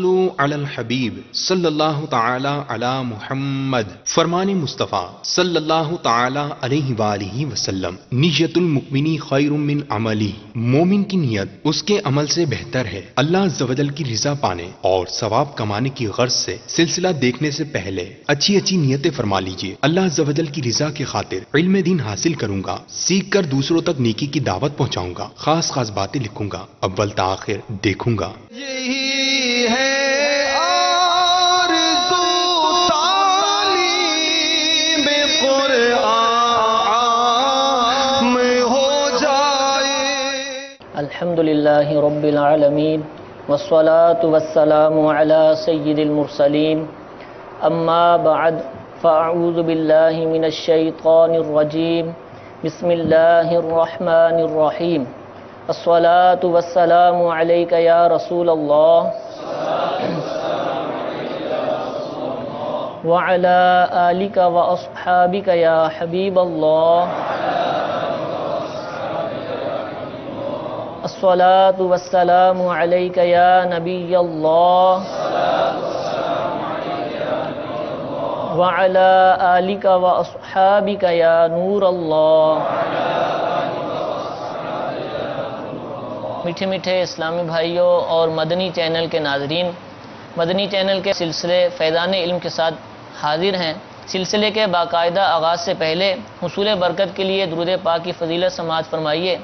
صلو علی الحبیب صلی اللہ تعالی علی محمد۔ فرمان مصطفیٰ صلی اللہ تعالی علیہ وآلہ وسلم، نیت المؤمنی خیر من عملی، مومن کی نیت اس کے عمل سے بہتر ہے۔ اللہ عز و جل کی رضا پانے اور ثواب کمانے کی غرض سے سلسلہ دیکھنے سے پہلے اچھی اچھی نیتیں فرما لیجئے۔ اللہ عز و جل کی رضا کی خاطر علم دین حاصل کروں گا، سیکھ کر دوسروں تک نیکی کی دعوت پہنچاؤں گا، خاص خاص باتیں لکھوں گا، اول تاخیر دیکھوں گا۔ یہی ہے آرزو تعلیم قرآن میں ہو جائے۔ الحمدللہ رب العالمین والصلاة والسلام علی سید المرسلین، اما بعد فاعوذ باللہ من الشیطان الرجیم، بسم اللہ الرحمن الرحیم۔ الصلاة والسلام علیک یا رسول اللہ وعلی آلک واصحابک یا حبیب اللہ۔ الصلاة والسلام علیک یا نبی اللہ وعلی آلک واصحابک یا نور اللہ۔ میٹھے میٹھے اسلامی بھائیوں اور مدنی چینل کے ناظرین، مدنی چینل کے سلسلے فیضان علم کے ساتھ حاضر ہیں۔ سلسلے کے باقاعدہ آغاز سے پہلے حصول برکت کے لیے درود پاک کی فضیلت سماعت فرمائیے۔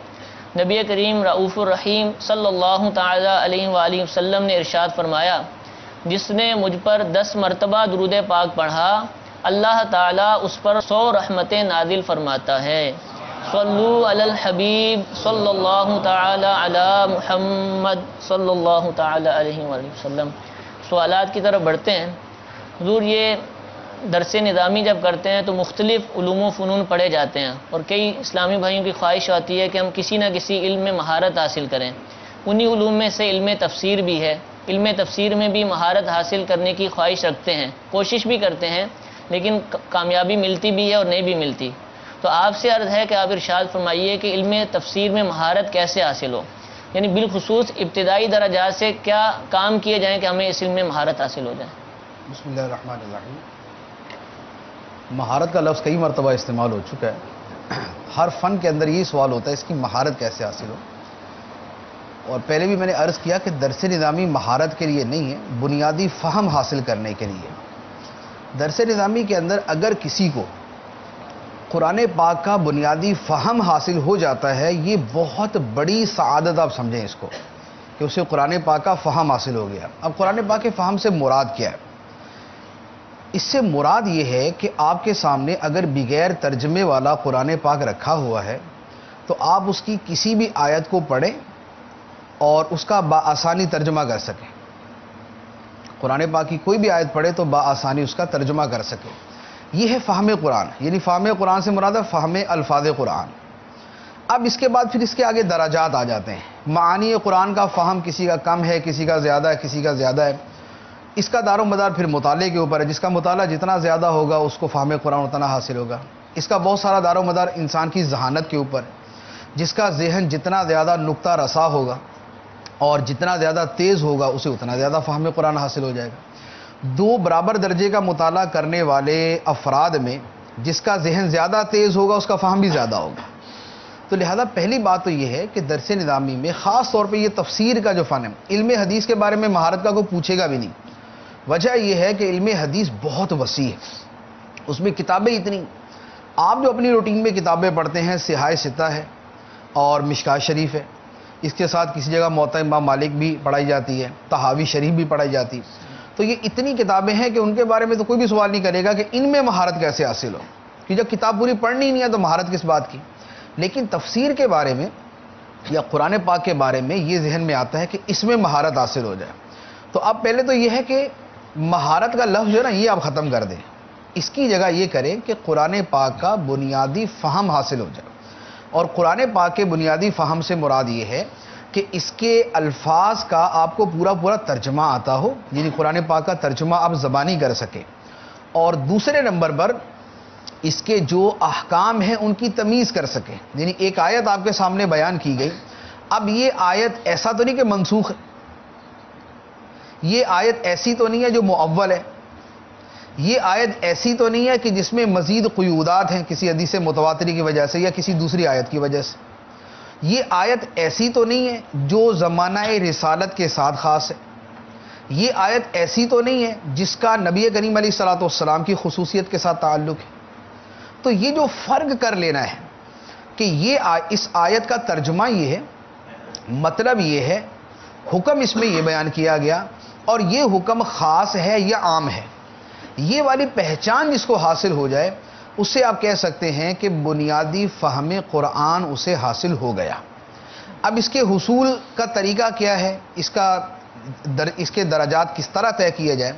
نبی کریم رؤوف الرحیم صلی اللہ تعالی علیہ وآلہ وسلم نے ارشاد فرمایا، جس نے مجھ پر 10 مرتبہ درود پاک پڑھا، اللہ تعالیٰ اس پر 100 رحمتیں نازل فرماتا ہے۔ صلو علی الحبیب صلی اللہ تعالی علی محمد صلی اللہ تعالی علیہ وآلہ وسلم۔ سوالات کی طرف بڑھتے ہیں۔ حضور، یہ درس نظامی جب کرتے ہیں تو مختلف علوم و فنون پڑھے جاتے ہیں، اور کئی اسلامی بھائیوں کی خواہش آتی ہے کہ ہم کسی نہ کسی علم میں مہارت حاصل کریں۔ انہی علوم میں سے علم تفسیر بھی ہے۔ علم تفسیر میں بھی مہارت حاصل کرنے کی خواہش رکھتے ہیں، کوشش بھی کرتے ہیں، لیکن کامیابی ملتی بھی ہے اور نہیں بھی ملتی۔ تو آپ سے عرض ہے کہ آپ ارشاد فرمائیے کہ علم تفسیر میں مہارت کیسے حاصل ہو، یعنی بالخصوص ابتدائی درجات سے کیا کام کیے جائیں کہ ہمیں اس علم میں مہارت حاصل ہو جائے۔ بسم اللہ الرحمن الرحیم۔ مہارت کا لفظ کئی مرتبہ استعمال ہو چکا ہے۔ ہر فن کے اندر یہ سوال ہوتا ہے اس کی مہارت کیسے حاصل ہو، اور پہلے بھی میں نے عرض کیا کہ درس نظامی مہارت کے لیے نہیں ہے، بنیادی فہم حاصل کرنے کے لیے۔ درس نظامی کے اندر اگر کسی کو قرآن پاک کا بنیادی فہم حاصل ہو جاتا ہے، یہ بہت بڑی سعادت آپ سمجھیں اس کو، کہ اسے قرآن پاک کا فہم حاصل ہو گیا۔ اب قرآن پاک کے فہم سے مراد کیا ہے؟ اس سے مراد یہ ہے کہ آپ کے سامنے اگر بغیر ترجمے والا قرآن پاک رکھا ہوا ہے تو آپ اس کی کسی بھی آیت کو پڑھیں اور اس کا بآسانی ترجمہ کر سکیں۔ قرآن پاک کی کوئی بھی آیت پڑھے تو بآسانی اس کا ترجمہ کر سکیں۔ یہ ہے فہم قرآن، یعنی فہم قرآن سے مراد ہے فہم الفاظ قرآن۔ اب اس کے بعد پھر اس کے آگے درجات آ جاتے ہیں۔ معانی قرآن کا فہم کسی کا کم ہے، کسی کا زیادہ ہے، کسی کا زیادہ ہے۔ اس کا دار و مدار پھر مطالعے کے اوپر ہے، جس کا مطالعہ جتنا زیادہ ہوگا اس کو فہم قرآن اتنا حاصل ہوگا۔ اس کا بہت سارا دار و مدار انسان کی ذہانت کے اوپر ہے، جس کا ذہن جتنا زیادہ نقطہ رسا ہوگا اور جتنا زیادہ تیز ہوگا اسے اتنا زیادہ فہم قرآن حاصل ہو جائے گا۔ 2 برابر درجے کا مطالعہ کرنے والے افراد میں جس کا ذہن زیادہ تیز ہوگا اس کا فہم بھی زیادہ ہوگا۔ تو لہذا پہلی بات تو یہ ہے کہ درس نظامی میں خاص طور پہ یہ تفسیر کا جو فن ہے، علم حدیث کے بارے میں مہارت کا کوئی پوچھے گا بھی نہیں۔ وجہ یہ ہے کہ علم حدیث بہت وسیع ہے، اس میں کتابیں اتنی، آپ جو اپنی روٹین میں کتابیں پڑھتے ہیں، صحاح ستہ ہے اور مشکوٰۃ شریف ہے، اس کے ساتھ کسی جگہ موطا امام مالک بھی پڑھائی جاتی ہے، طحاوی شریف بھی پڑھائی جاتی ہے۔ تو یہ اتنی کتابیں ہیں کہ ان کے بارے میں تو کوئی بھی سوال نہیں کرے گا کہ ان میں مہارت کیسے حاصل ہو، کہ جب کتاب پوری پڑھنی ہی نہیں ہے تو مہارت کس بات کی۔ لیکن تفسیر کے بارے میں یا قرآن پاک کے بارے میں یہ ذہن میں آتا ہے کہ اس میں مہارت حاصل ہو جائے۔ تو اب پہلے تو یہ ہے کہ مہارت کا لفظ جو ہے نا یہ آپ ختم کر دیں، اس کی جگہ یہ کریں کہ قرآن پاک کا بنیادی فہم حاصل ہو جائے۔ اور قرآن پاک کے بنیادی فہم سے مراد یہ ہے کہ اس کے الفاظ کا آپ کو پورا ترجمہ آتا ہو، یعنی قرآن پاک کا ترجمہ آپ زبانی کر سکیں، اور دوسرے نمبر پر اس کے جو احکام ہیں ان کی تمیز کر سکیں۔ یعنی ایک آیت آپ کے سامنے بیان کی گئی، اب یہ آیت ایسا تو نہیں کہ منسوخ ہے، یہ آیت ایسی تو نہیں ہے جو مؤول ہے، یہ آیت ایسی تو نہیں ہے کہ جس میں مزید قیودات ہیں کسی حدیث متواتری کی وجہ سے یا کسی دوسری آیت کی وجہ سے، یہ آیت ایسی تو نہیں ہے جو زمانہ رسالت کے ساتھ خاص ہے، یہ آیت ایسی تو نہیں ہے جس کا نبی کریم علیہ الصلوۃ والسلام کی خصوصیت کے ساتھ تعلق ہے۔ تو یہ جو فرق کر لینا ہے کہ اس آیت کا ترجمہ یہ ہے، مطلب یہ ہے، حکم اس میں یہ بیان کیا گیا اور یہ حکم خاص ہے یا عام ہے، یہ والی پہچان جس کو حاصل ہو جائے اس سے آپ کہہ سکتے ہیں کہ بنیادی فہم قرآن اسے حاصل ہو گیا۔ اب اس کے حصول کا طریقہ کیا ہے، اس کے درجات کس طرح طے کیے جائیں،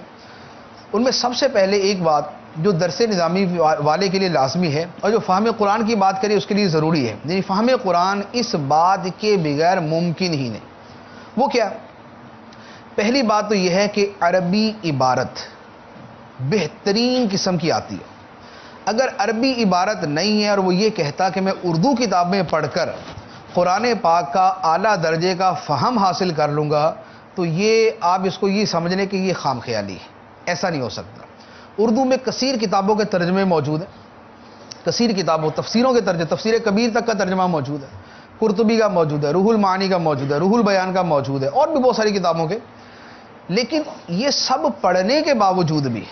ان میں سب سے پہلے ایک بات جو درس نظامی والے کے لیے لازمی ہے اور جو فہم قرآن کی بات کرے اس کے لیے ضروری ہے، یعنی فہم قرآن اس بات کے بغیر ممکن ہی نہیں۔ وہ کیا؟ پہلی بات تو یہ ہے کہ عربی عبارت بہترین قسم کی آتی ہے۔ اگر عربی عبارت نہیں ہے اور وہ یہ کہتا کہ میں اردو کتابیں پڑھ کر قرآن پاک کا اعلیٰ درجے کا فہم حاصل کر لوں گا تو یہ آپ اس کو یہ سمجھنے کہ یہ خام خیالی ہے، ایسا نہیں ہو سکتا۔ اردو میں کثیر کتابوں کے ترجمے موجود ہیں، کثیر کتابوں تفسیروں کے ترجمے، تفسیر کبیر تک کا ترجمہ موجود ہے، قرطبی کا موجود ہے، روح المعانی کا موجود ہے، روح البیان کا موجود ہے، اور بھی بہت ساری کتابوں کے۔ لیکن یہ سب پڑھنے کے باوجود بھی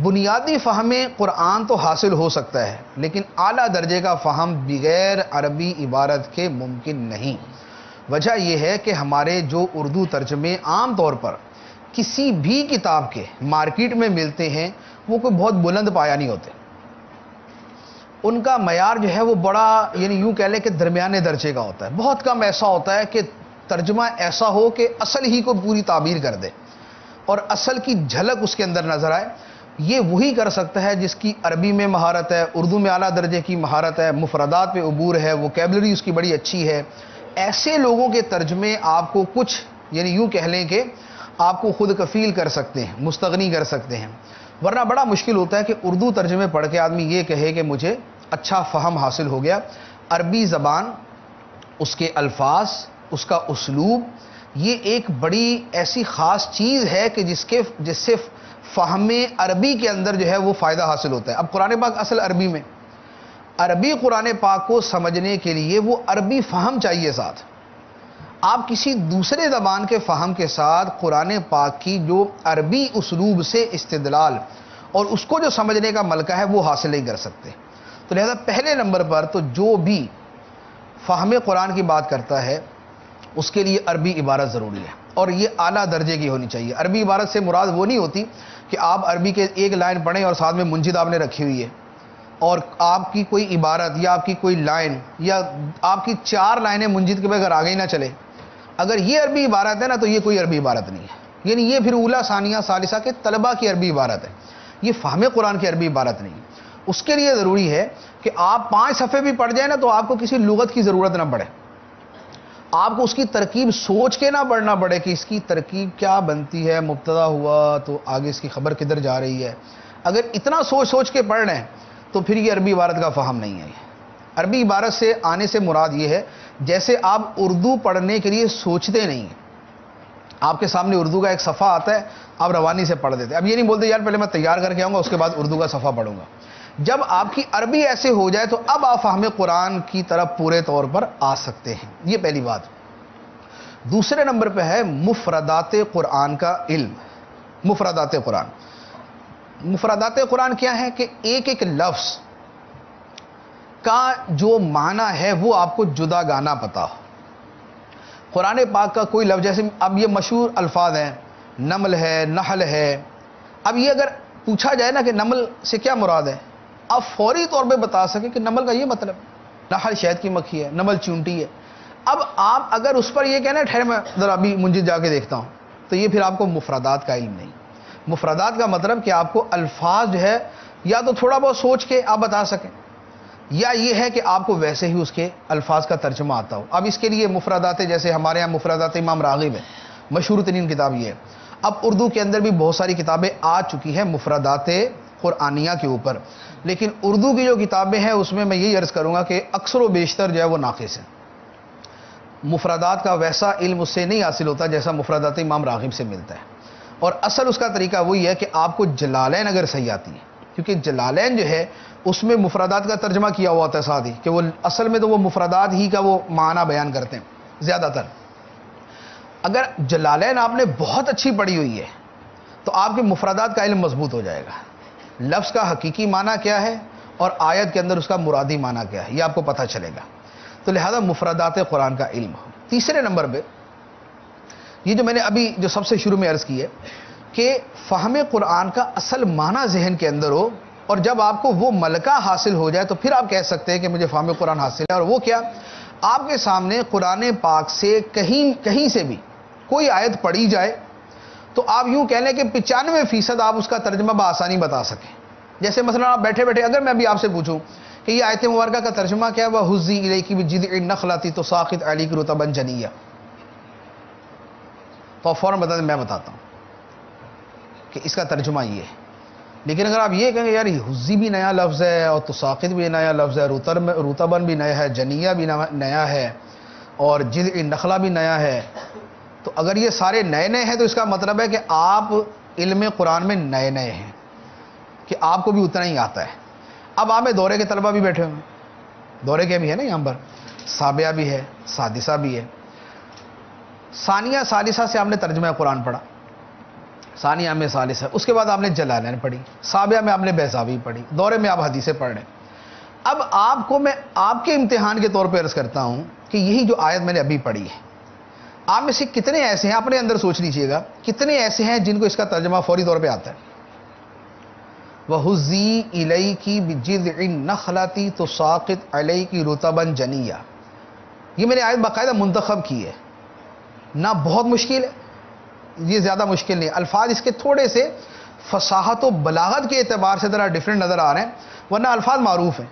بنیادی فہم قرآن تو حاصل ہو سکتا ہے، لیکن اعلیٰ درجے کا فہم بغیر عربی عبارت کے ممکن نہیں۔ وجہ یہ ہے کہ ہمارے جو اردو ترجمے عام طور پر کسی بھی کتاب کے مارکیٹ میں ملتے ہیں وہ کوئی بہت بلند پایا نہیں ہوتے، ان کا معیار جو ہے وہ بڑا، یعنی یوں کہہ لیں کہ درمیانے درجے کا ہوتا ہے۔ بہت کم ایسا ہوتا ہے کہ ترجمہ ایسا ہو کہ اصل ہی کو پوری تعبیر کر دے اور اصل کی جھلک اس کے اندر نظر آئے۔ یہ وہی کر سکتا ہے جس کی عربی میں مہارت ہے، اردو میں اعلیٰ درجے کی مہارت ہے، مفردات پہ عبور ہے، ووکیبلری اس کی بڑی اچھی ہے۔ ایسے لوگوں کے ترجمے آپ کو کچھ، یعنی یوں کہہ لیں کہ آپ کو خود کفیل کر سکتے ہیں، مستغنی کر سکتے ہیں، ورنہ بڑا مشکل ہوتا ہے کہ اردو ترجمے پڑھ کے آدمی یہ کہے کہ مجھے اچھا فہم حاصل ہو گیا۔ عربی زبان، اس کے الفاظ، اس کا اسلوب، یہ ایک بڑی ایسی خاص چیز ہے کہ جس سے فہم عربی کے اندر جو ہے وہ فائدہ حاصل ہوتا ہے۔ اب قرآن پاک اصل عربی میں، عربی قرآن پاک کو سمجھنے کے لیے وہ عربی فہم چاہیے ساتھ۔ آپ کسی دوسرے زبان کے فہم کے ساتھ قرآن پاک کی جو عربی اسلوب سے استدلال اور اس کو جو سمجھنے کا ملکہ ہے وہ حاصل نہیں کر سکتے۔ تو لہذا پہلے نمبر پر تو جو بھی فہم قرآن کی بات کرتا ہے اس کے لیے عربی عبارت ضروری ہے، اور یہ اعلیٰ درجے کی ہونی چاہیے۔ عربی عبارت سے مراد وہ نہیں ہوتی کہ آپ عربی کے ایک لائن پڑھیں اور ساتھ میں منجد آپ نے رکھی ہوئی ہے، اور آپ کی کوئی عبارت یا آپ کی کوئی لائن یا آپ کی 4 لائنیں منجد کے بغیر آگے ہی نہ چلے۔ اگر یہ عربی عبارت ہے نا تو یہ کوئی عربی عبارت نہیں ہے، یعنی یہ پھر اولا ثانیہ ثالثہ کے طلبہ کی عربی عبارت ہے، یہ فہم قرآن کی عربی عبارت نہیں ہے۔ اس کے لیے ضروری ہے کہ آپ 5 صفحے بھی پڑھ جائیں نا تو آپ کو کسی لغت کی ضرورت نہ پڑے، آپ کو اس کی ترکیب سوچ کے نہ پڑھنا پڑے کہ اس کی ترکیب کیا بنتی ہے، مبتدا ہوا تو آگے اس کی خبر کدھر جا رہی ہے۔ اگر اتنا سوچ کے پڑھ رہے ہیں تو پھر یہ عربی عبارت کا فہم نہیں ہے۔ عربی عبارت سے آنے سے مراد یہ ہے جیسے آپ اردو پڑھنے کے لیے سوچتے نہیں ہیں، آپ کے سامنے اردو کا ایک صفحہ آتا ہے، آپ روانی سے پڑھ دیتے، اب یہ نہیں بولتے یار پہلے میں تیار کر کے آؤں گا اس کے بعد اردو کا صفحہ پڑھوں گا۔ جب آپ کی عربی ایسے ہو جائے تو اب آپ فہم قرآن کی طرف پورے طور پر آ سکتے ہیں، یہ پہلی بات۔ دوسرے نمبر پہ ہے مفردات قرآن کا علم۔ مفردات قرآن، مفردات قرآن کیا ہے کہ ایک ایک لفظ کا جو معنی ہے وہ آپ کو جدا گانا پتا ہو۔ قرآن پاک کا کوئی لفظ، جیسے اب یہ مشہور الفاظ ہیں، نمل ہے، نحل ہے، اب یہ اگر پوچھا جائے نا کہ نمل سے کیا مراد ہے، آپ فوری طور پہ بتا سکیں کہ نمل کا یہ مطلب، نحل شہد کی مکھی ہے، نمل چونٹی ہے۔ اب آپ اگر اس پر یہ کہنا ٹھہر میں ذرا ابھی منجد جا کے دیکھتا ہوں، تو یہ پھر آپ کو مفردات کا علم نہیں۔ مفردات کا مطلب کہ آپ کو الفاظ جو ہے یا تو تھوڑا بہت سوچ کے آپ بتا سکیں، یا یہ ہے کہ آپ کو ویسے ہی اس کے الفاظ کا ترجمہ آتا ہو۔ اب اس کے لیے مفردات، جیسے ہمارے یہاں مفردات امام راغب ہے، مشہور ترین کتاب یہ ہے۔ اب اردو کے اندر بھی بہت ساری کتابیں آ چکی ہیں مفردات قرآنیہ کے اوپر، لیکن اردو کی جو کتابیں ہیں اس میں میں یہی عرض کروں گا کہ اکثر و بیشتر جو ہے وہ ناقص ہیں۔ مفردات کا ویسا علم اس سے نہیں حاصل ہوتا جیسا مفردات امام راغب سے ملتا ہے. اور اصل اس کا طریقہ وہی ہے کہ آپ کو جلالین اگر صحیح آتی ہے، کیونکہ جلالین جو ہے اس میں مفردات کا ترجمہ کیا ہوا ہوتا ہے ساتھ ہی، کہ وہ اصل میں تو وہ مفردات ہی کا وہ معنی بیان کرتے ہیں زیادہ تر. اگر جلالین آپ نے بہت اچھی پڑھی ہوئی ہے تو آپ کے مفردات کا علم مضبوط ہو جائے گا. لفظ کا حقیقی معنی کیا ہے اور آیت کے اندر اس کا مرادی معنی کیا ہے یہ آپ کو پتہ چلے گا. تو لہذا مفردات قرآن کا علم ہو. تیسرے نمبر پہ یہ جو میں نے ابھی جو سب سے شروع میں عرض کی ہے کہ فہم قرآن کا اصل معنی ذہن کے اندر ہو، اور جب آپ کو وہ ملکہ حاصل ہو جائے تو پھر آپ کہہ سکتے ہیں کہ مجھے فہم قرآن حاصل ہے. اور وہ کیا؟ آپ کے سامنے قرآن پاک سے کہیں سے بھی کوئی آیت پڑھی جائے تو آپ یوں کہہ لیں کہ 95% آپ اس کا ترجمہ بآسانی بتا سکیں. جیسے مثلا آپ بیٹھے بیٹھے اگر میں ابھی آپ سے پوچھوں کہ یہ آیت مبارکہ کا ترجمہ کیا ہے، وَهُزِّي إِلَيْكِ بِجِذْعِ النَّخْلَةِ تُسَاقِطْ عَلَيْكِ رُطَبًا جَنِيًّا، تو آپ فوراً بتا دیں میں بتاتا ہوں کہ اس کا ترجمہ یہ ہے. لیکن اگر آپ یہ کہیں گے یار یہ حزی بھی نیا لفظ ہے اور تساقط بھی نیا لفظ ہے، رطبن بھی نیا ہے، جنیہ بھی نیا ہے اور جذع النخلہ بھی نیا ہے، تو اگر یہ سارے نئے نئے ہیں تو اس کا مطلب ہے کہ آپ علم قرآن میں نئے نئے ہیں، کہ آپ کو بھی اتنا ہی آتا ہے. اب آپ میں دورے کے طلبہ بھی بیٹھے ہوئے ہیں، دورے کے بھی ہے نا یہاں پر، سابعہ بھی ہے، سادسہ بھی ہے. ثانیہ ثالثہ سے آپ نے ترجمہ قرآن پڑھا، ثانیہ میں ثالثہ، اس کے بعد آپ نے جلالین پڑھی، سابعہ میں آپ نے بیضاوی پڑھی، دورے میں آپ حدیثیں پڑھ رہے ہیں. اب آپ کو میں آپ کے امتحان کے طور پہ عرض کرتا ہوں کہ یہی جو آیت میں نے ابھی پڑھی ہے، آپ میں سے کتنے ایسے ہیں، اپنے اندر سوچ لیجئے گا کتنے ایسے ہیں جن کو اس کا ترجمہ فوری طور پہ آتا ہے. وَهُزِّي إِلَيْكِ بِجِذْعِ النَّخْلَةِ تُسَاقِطْ عَلَيْكِ رُطَبًا جَنِيًّا، یہ میں نے آیت باقاعدہ منتخب کی ہے. نہ بہت مشکل ہے، یہ زیادہ مشکل نہیں، الفاظ اس کے تھوڑے سے فصاحت و بلاغت کے اعتبار سے ذرا ڈیفرنٹ نظر آ رہے ہیں، ورنہ الفاظ معروف ہیں.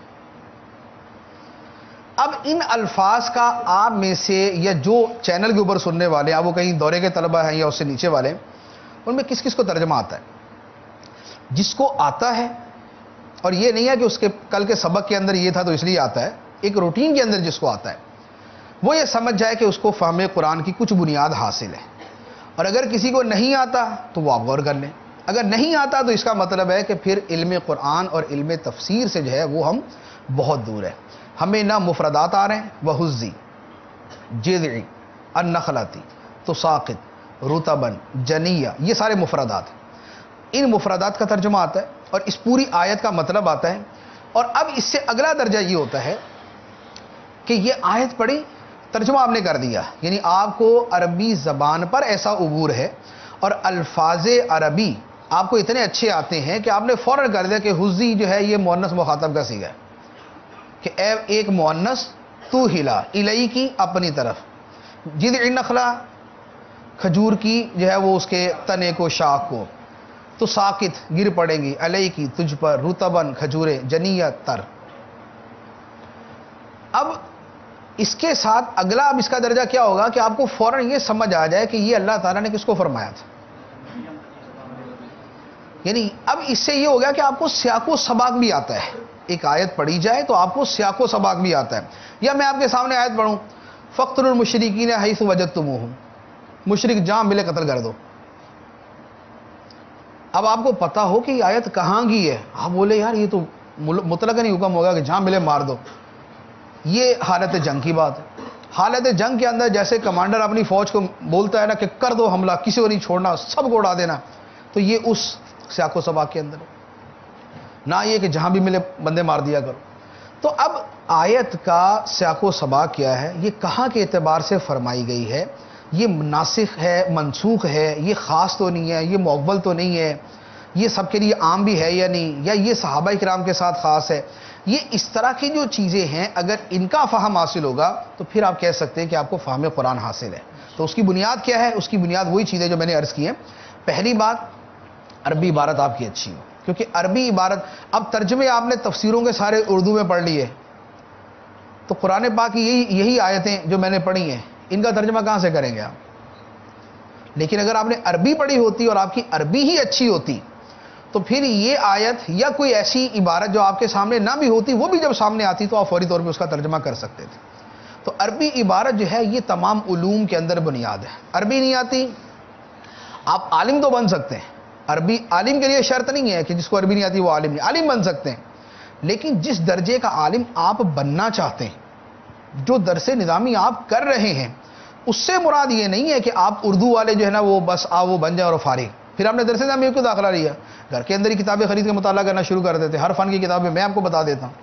اب ان الفاظ کا آپ میں سے یا جو چینل کے اوپر سننے والے ہیں، وہ کہیں دورے کے طلبہ ہیں یا اس سے نیچے والے ہیں، ان میں کس کس کو ترجمہ آتا ہے؟ جس کو آتا ہے، اور یہ نہیں ہے کہ اس کے کل کے سبق کے اندر یہ تھا تو اس لیے آتا ہے، ایک روٹین کے اندر جس کو آتا ہے وہ یہ سمجھ جائے کہ اس کو فہم قرآن کی کچھ بنیاد حاصل ہے. اور اگر کسی کو نہیں آتا تو وہ آپ غور کر لیں. اگر نہیں آتا تو اس کا مطلب ہے کہ پھر علم قرآن اور علم تفسیر سے جو ہے وہ ہم بہت دور ہے. ہمیں نہ مفردات آ رہے ہیں، وَهُزِّي جِذْعِ النَّخْلَةِ تُسَاقِطْ رُطَبًا جَنِيًّا، یہ سارے مفردات ہیں. ان مفردات کا ترجمہ آتا ہے اور اس پوری آیت کا مطلب آتا ہے. اور اب اس سے اگلا درجہ یہ ہوتا ہے کہ یہ آیت پڑھی، ترجمہ آپ نے کر دیا، یعنی آپ کو عربی زبان پر ایسا عبور ہے اور الفاظ عربی آپ کو اتنے اچھے آتے ہیں کہ آپ نے فوراً کر دیا کہ حزی جو ہے یہ مؤنث مخاطب کا صیغہ ہے، کہ اے ایک مؤنث تو ہلا، الی کی اپنی طرف، جذع النخلہ کھجور کی جو ہے وہ اس کے تنے کو، شاخ کو، تو ساقط گر پڑیں گی، علی کی تجھ پر، رطبن کھجورے، جنیہ تر. اب اس کے ساتھ اگلا اب اس کا درجہ کیا ہوگا کہ آپ کو فوراً یہ سمجھ آ جائے کہ یہ اللہ تعالیٰ نے کس کو فرمایا تھا. یعنی اب اس سے یہ ہو گیا کہ آپ کو سیاق و سباق بھی آتا ہے. ایک آیت پڑھی جائے تو آپ کو سیاق و سباق بھی آتا ہے. یا میں آپ کے سامنے آیت پڑھوں، فَاقْتُلُوا الْمُشْرِكِينَ حَيْثُ وَجَدتُّمُوهُمْ، مشرک جہاں ملے قتل کر دو. اب آپ کو پتا ہو کہ یہ آیت کہاں کی ہے، آپ بولے یار یہ تو مطلقاً ہی حکم ہوگا کہ جہاں ملے مار دو. یہ حالت جنگ کی بات ہے. حالت جنگ کے اندر جیسے کمانڈر اپنی فوج کو بولتا ہے نا کہ کر دو حملہ، کسی کو نہیں چھوڑنا، سب کو اڑا دینا، تو یہ اس سیاق و سباق کے اندر ہے. نہ یہ کہ جہاں بھی ملے بندے مار دیا کرو. تو اب آیت کا سیاق و سباق کیا ہے، یہ کہاں کے اعتبار سے فرمائی گئی ہے، یہ ناسخ ہے، منسوخ ہے، یہ خاص تو نہیں ہے، یہ مؤول تو نہیں ہے، یہ سب کے لیے عام بھی ہے یا نہیں، یا یہ صحابہ کرام کے ساتھ خاص ہے. یہ اس طرح کی جو چیزیں ہیں اگر ان کا فہم حاصل ہوگا تو پھر آپ کہہ سکتے ہیں کہ آپ کو فہم قرآن حاصل ہے. تو اس کی بنیاد کیا ہے؟ اس کی بنیاد وہی چیزیں جو میں نے عرض کی ہیں. پہلی بات، عربی عبارت آپ کی اچھی ہو، کیونکہ عربی عبارت، اب ترجمے آپ نے تفسیروں کے سارے اردو میں پڑھ لیے تو قرآن پاک کی یہی آیتیں جو میں نے پڑھی ہیں ان کا ترجمہ کہاں سے کریں گے آپ؟ لیکن اگر آپ نے عربی پڑھی ہوتی اور آپ کی عربی ہی اچھی ہوتی تو پھر یہ آیت یا کوئی ایسی عبارت جو آپ کے سامنے نہ بھی ہوتی، وہ بھی جب سامنے آتی تو آپ فوری طور پہ اس کا ترجمہ کر سکتے تھے. تو عربی عبارت جو ہے یہ تمام علوم کے اندر بنیاد ہے. عربی نہیں آتی آپ عالم تو بن سکتے ہیں. عربی عالم کے لیے شرط نہیں ہے کہ جس کو عربی نہیں آتی وہ عالم نہیں, عالم بن سکتے ہیں. لیکن جس درجے کا عالم آپ بننا چاہتے ہیں, جو درس نظامی آپ کر رہے ہیں, اس سے مراد یہ نہیں ہے کہ آپ اردو والے جو ہے نا وہ بس وہ بن جائیں اور فارغ. پھر آپ نے درس نظامی کو داخلہ لیا, گھر کے اندر ہی کتابیں خرید کے مطالعہ کرنا شروع کر دیتے. ہر فن کی کتابیں میں آپ کو بتا دیتا ہوں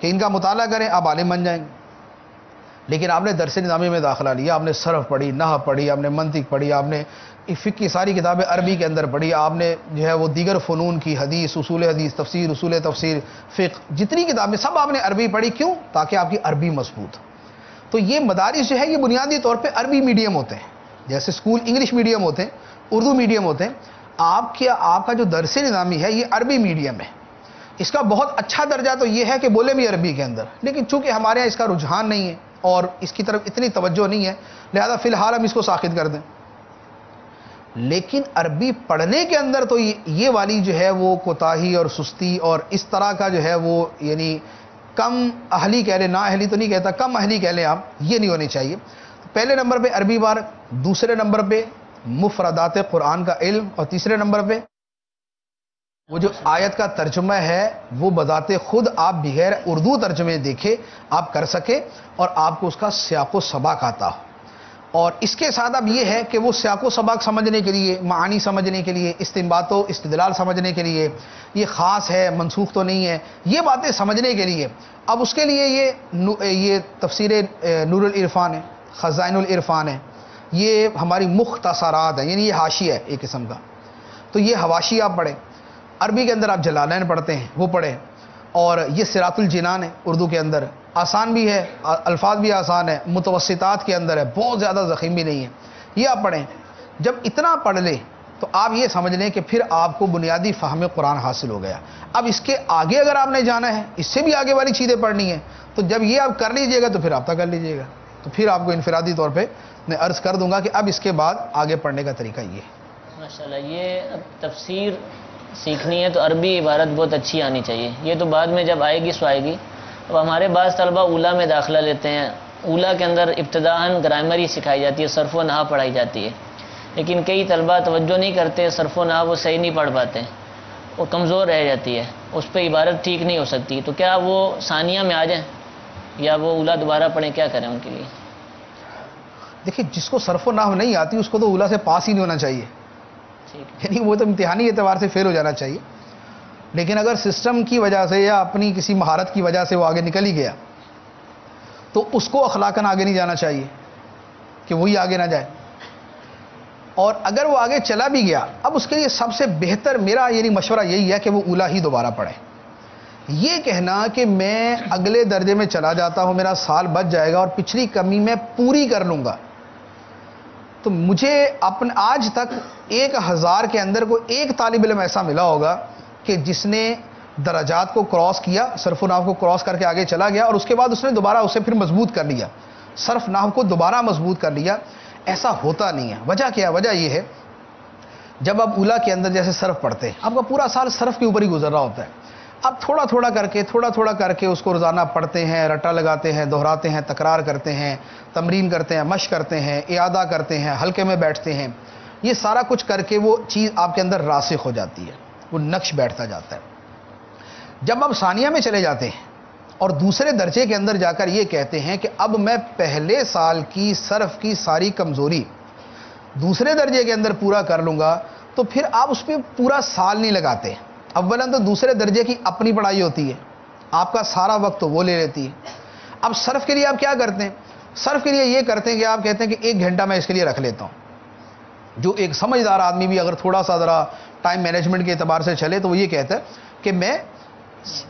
کہ ان کا مطالعہ کریں, آپ عالم بن جائیں گے. لیکن آپ نے درس نظامی میں داخلہ لیا, آپ نے صرف پڑھی, نحو پڑھی, آپ نے منطق پڑھی, آپ نے فقہ کی ساری کتابیں عربی کے اندر پڑھی, آپ نے جو ہے وہ دیگر فنون کی حدیث, حدیث, تفسیر, تفسیر, فقہ, جتنی کتابیں سب آپ نے عربی پڑھی. کیوں؟ تاکہ آپ کی عربی مضبوط. تو یہ مدارس جو ہے یہ بنیادی طور پہ عربی میڈیم ہوتے ہیں. جیسے اسکول انگلش میڈیم ہوتے ہیں, اردو میڈیم ہوتے ہیں, آپ کا جو درس نظامی ہے یہ عربی میڈیم ہے. اس کا بہت اچھا درجہ تو یہ ہے کہ بولے بھی عربی کے اندر, لیکن چونکہ ہمارے یہاں اس کا رجحان نہیں ہے اور اس کی طرف اتنی توجہ نہیں ہے, لہذا فی الحال ہم اس کو ساخت کر دیں. لیکن عربی پڑھنے کے اندر تو یہ والی جو ہے وہ کوتاہی اور سستی اور اس طرح کا جو ہے وہ یعنی کم اہلی کہہ لیں, نا اہلی تو نہیں کہتا, کم اہلی کہہ لیں آپ, یہ نہیں ہونی چاہیے. پہلے نمبر پہ عربی بار, دوسرے نمبر پہ مفردات قرآن کا علم, اور تیسرے نمبر پہ وہ جو آیت کا ترجمہ ہے وہ بذات خود آپ بغیر اردو ترجمے دیکھے آپ کر سکے اور آپ کو اس کا سیاق و سباق آتا ہو. اور اس کے ساتھ اب یہ ہے کہ وہ سیاق و سباق سمجھنے کے لیے, معانی سمجھنے کے لیے, استنباط و استدلال سمجھنے کے لیے, یہ خاص ہے منسوخ تو نہیں ہے, یہ باتیں سمجھنے کے لیے اب اس کے لیے یہ تفسیر نور العرفان ہے, خزائن العرفان ہے, یہ ہماری مختصرات ہیں, یعنی یہ حاشیہ ہے ایک قسم کا. تو یہ حواشی آپ پڑھیں. عربی کے اندر آپ جلالین پڑھتے ہیں وہ پڑھیں. اور یہ صراط الجنان ہے اردو کے اندر, آسان بھی ہے, الفاظ بھی آسان ہے, متوسطات کے اندر ہے, بہت زیادہ ضخیم بھی نہیں ہے, یہ آپ پڑھیں. جب اتنا پڑھ لیں تو آپ یہ سمجھ لیں کہ پھر آپ کو بنیادی فہم قرآن حاصل ہو گیا. اب اس کے آگے اگر آپ نے جانا ہے, اس سے بھی آگے والی چیزیں پڑھنی ہیں, تو جب یہ آپ کر لیجئے گا تو پھر رابطہ کر لیجئے گا. تو پھر آپ کو انفرادی طور پہ میں عرض کر دوں گا کہ اب اس کے بعد آگے پڑھنے کا طریقہ یہ ہے. ماشاءاللہ, یہ اب تفسیر سیکھنی ہے تو عربی عبارت بہت اچھی آنی چاہیے. یہ تو بعد میں جب آئے گی سو آئے گی. اب ہمارے بعض طلبہ اولا میں داخلہ لیتے ہیں, اولا کے اندر ابتداءً گرامر ہی سکھائی جاتی ہے, صرف و نحو پڑھائی جاتی ہے. لیکن کئی طلبہ توجہ نہیں کرتے, صرف و نحو وہ صحیح نہیں پڑھ پاتے, وہ کمزور رہ جاتی ہے, اس پہ عبارت ٹھیک نہیں ہو سکتی. تو کیا وہ ثانیہ میں آ جائیں یا وہ اولا دوبارہ پڑھیں, کیا کریں ان کے لیے؟ دیکھیں, جس کو صرف و نحو نہیں آتی اس کو تو اولا سے پاس ہی نہیں ہونا چاہیے, یعنی وہ تو امتحانی اعتبار سے فیل ہو جانا چاہیے. لیکن اگر سسٹم کی وجہ سے یا اپنی کسی مہارت کی وجہ سے وہ آگے نکل ہی گیا تو اس کو اخلاقاً آگے نہیں جانا چاہیے کہ وہی آگے نہ جائے. اور اگر وہ آگے چلا بھی گیا, اب اس کے لیے سب سے بہتر میرا یعنی مشورہ یہی ہے کہ وہ اولا ہی دوبارہ پڑھے. یہ کہنا کہ میں اگلے درجے میں چلا جاتا ہوں, میرا سال بچ جائے گا اور پچھلی کمی میں پوری کر لوں گا, تو مجھے آج تک 1000 کے اندر کوئی ایک طالب علم ایسا ملا ہوگا کہ جس نے درجات کو کراس کیا, صرف و نحو کو کراس کر کے آگے چلا گیا اور اس کے بعد اس نے دوبارہ اسے پھر مضبوط کر لیا, صرف نحو کو دوبارہ مضبوط کر لیا. ایسا ہوتا نہیں ہے. وجہ کیا ہے؟ وجہ یہ ہے, جب آپ اولا کے اندر جیسے صرف پڑھتے ہیں, آپ کا پورا سال صرف کے اوپر ہی گزر رہا ہوتا ہے. آپ تھوڑا تھوڑا کر کے اس کو روزانہ پڑھتے ہیں, رٹا لگاتے ہیں, دہراتے ہیں, تکرار کرتے ہیں, تمرین کرتے ہیں, مشق کرتے ہیں, اعادہ کرتے ہیں, حلقے میں بیٹھتے ہیں. یہ سارا کچھ کر کے وہ چیز آپ کے اندر راسخ ہو جاتی ہے, وہ نقش بیٹھتا جاتا ہے. جب آپ ثانیہ میں چلے جاتے ہیں اور دوسرے درجے کے اندر جا کر یہ کہتے ہیں کہ اب میں پہلے سال کی صرف کی ساری کمزوری دوسرے درجے کے اندر پورا کر لوں گا, تو پھر آپ اس پہ پورا سال نہیں لگاتے. اولاً تو دوسرے درجے کی اپنی پڑھائی ہوتی ہے, آپ کا سارا وقت تو وہ لے لیتی ہے. اب صرف کے لیے آپ کیا کرتے ہیں؟ صرف کے لیے یہ کرتے ہیں کہ آپ کہتے ہیں کہ 1 گھنٹہ میں اس کے لیے رکھ لیتا ہوں. جو ایک سمجھدار آدمی بھی اگر تھوڑا سا ذرا ٹائم مینجمنٹ کے اعتبار سے چلے تو وہ یہ کہتا ہے کہ میں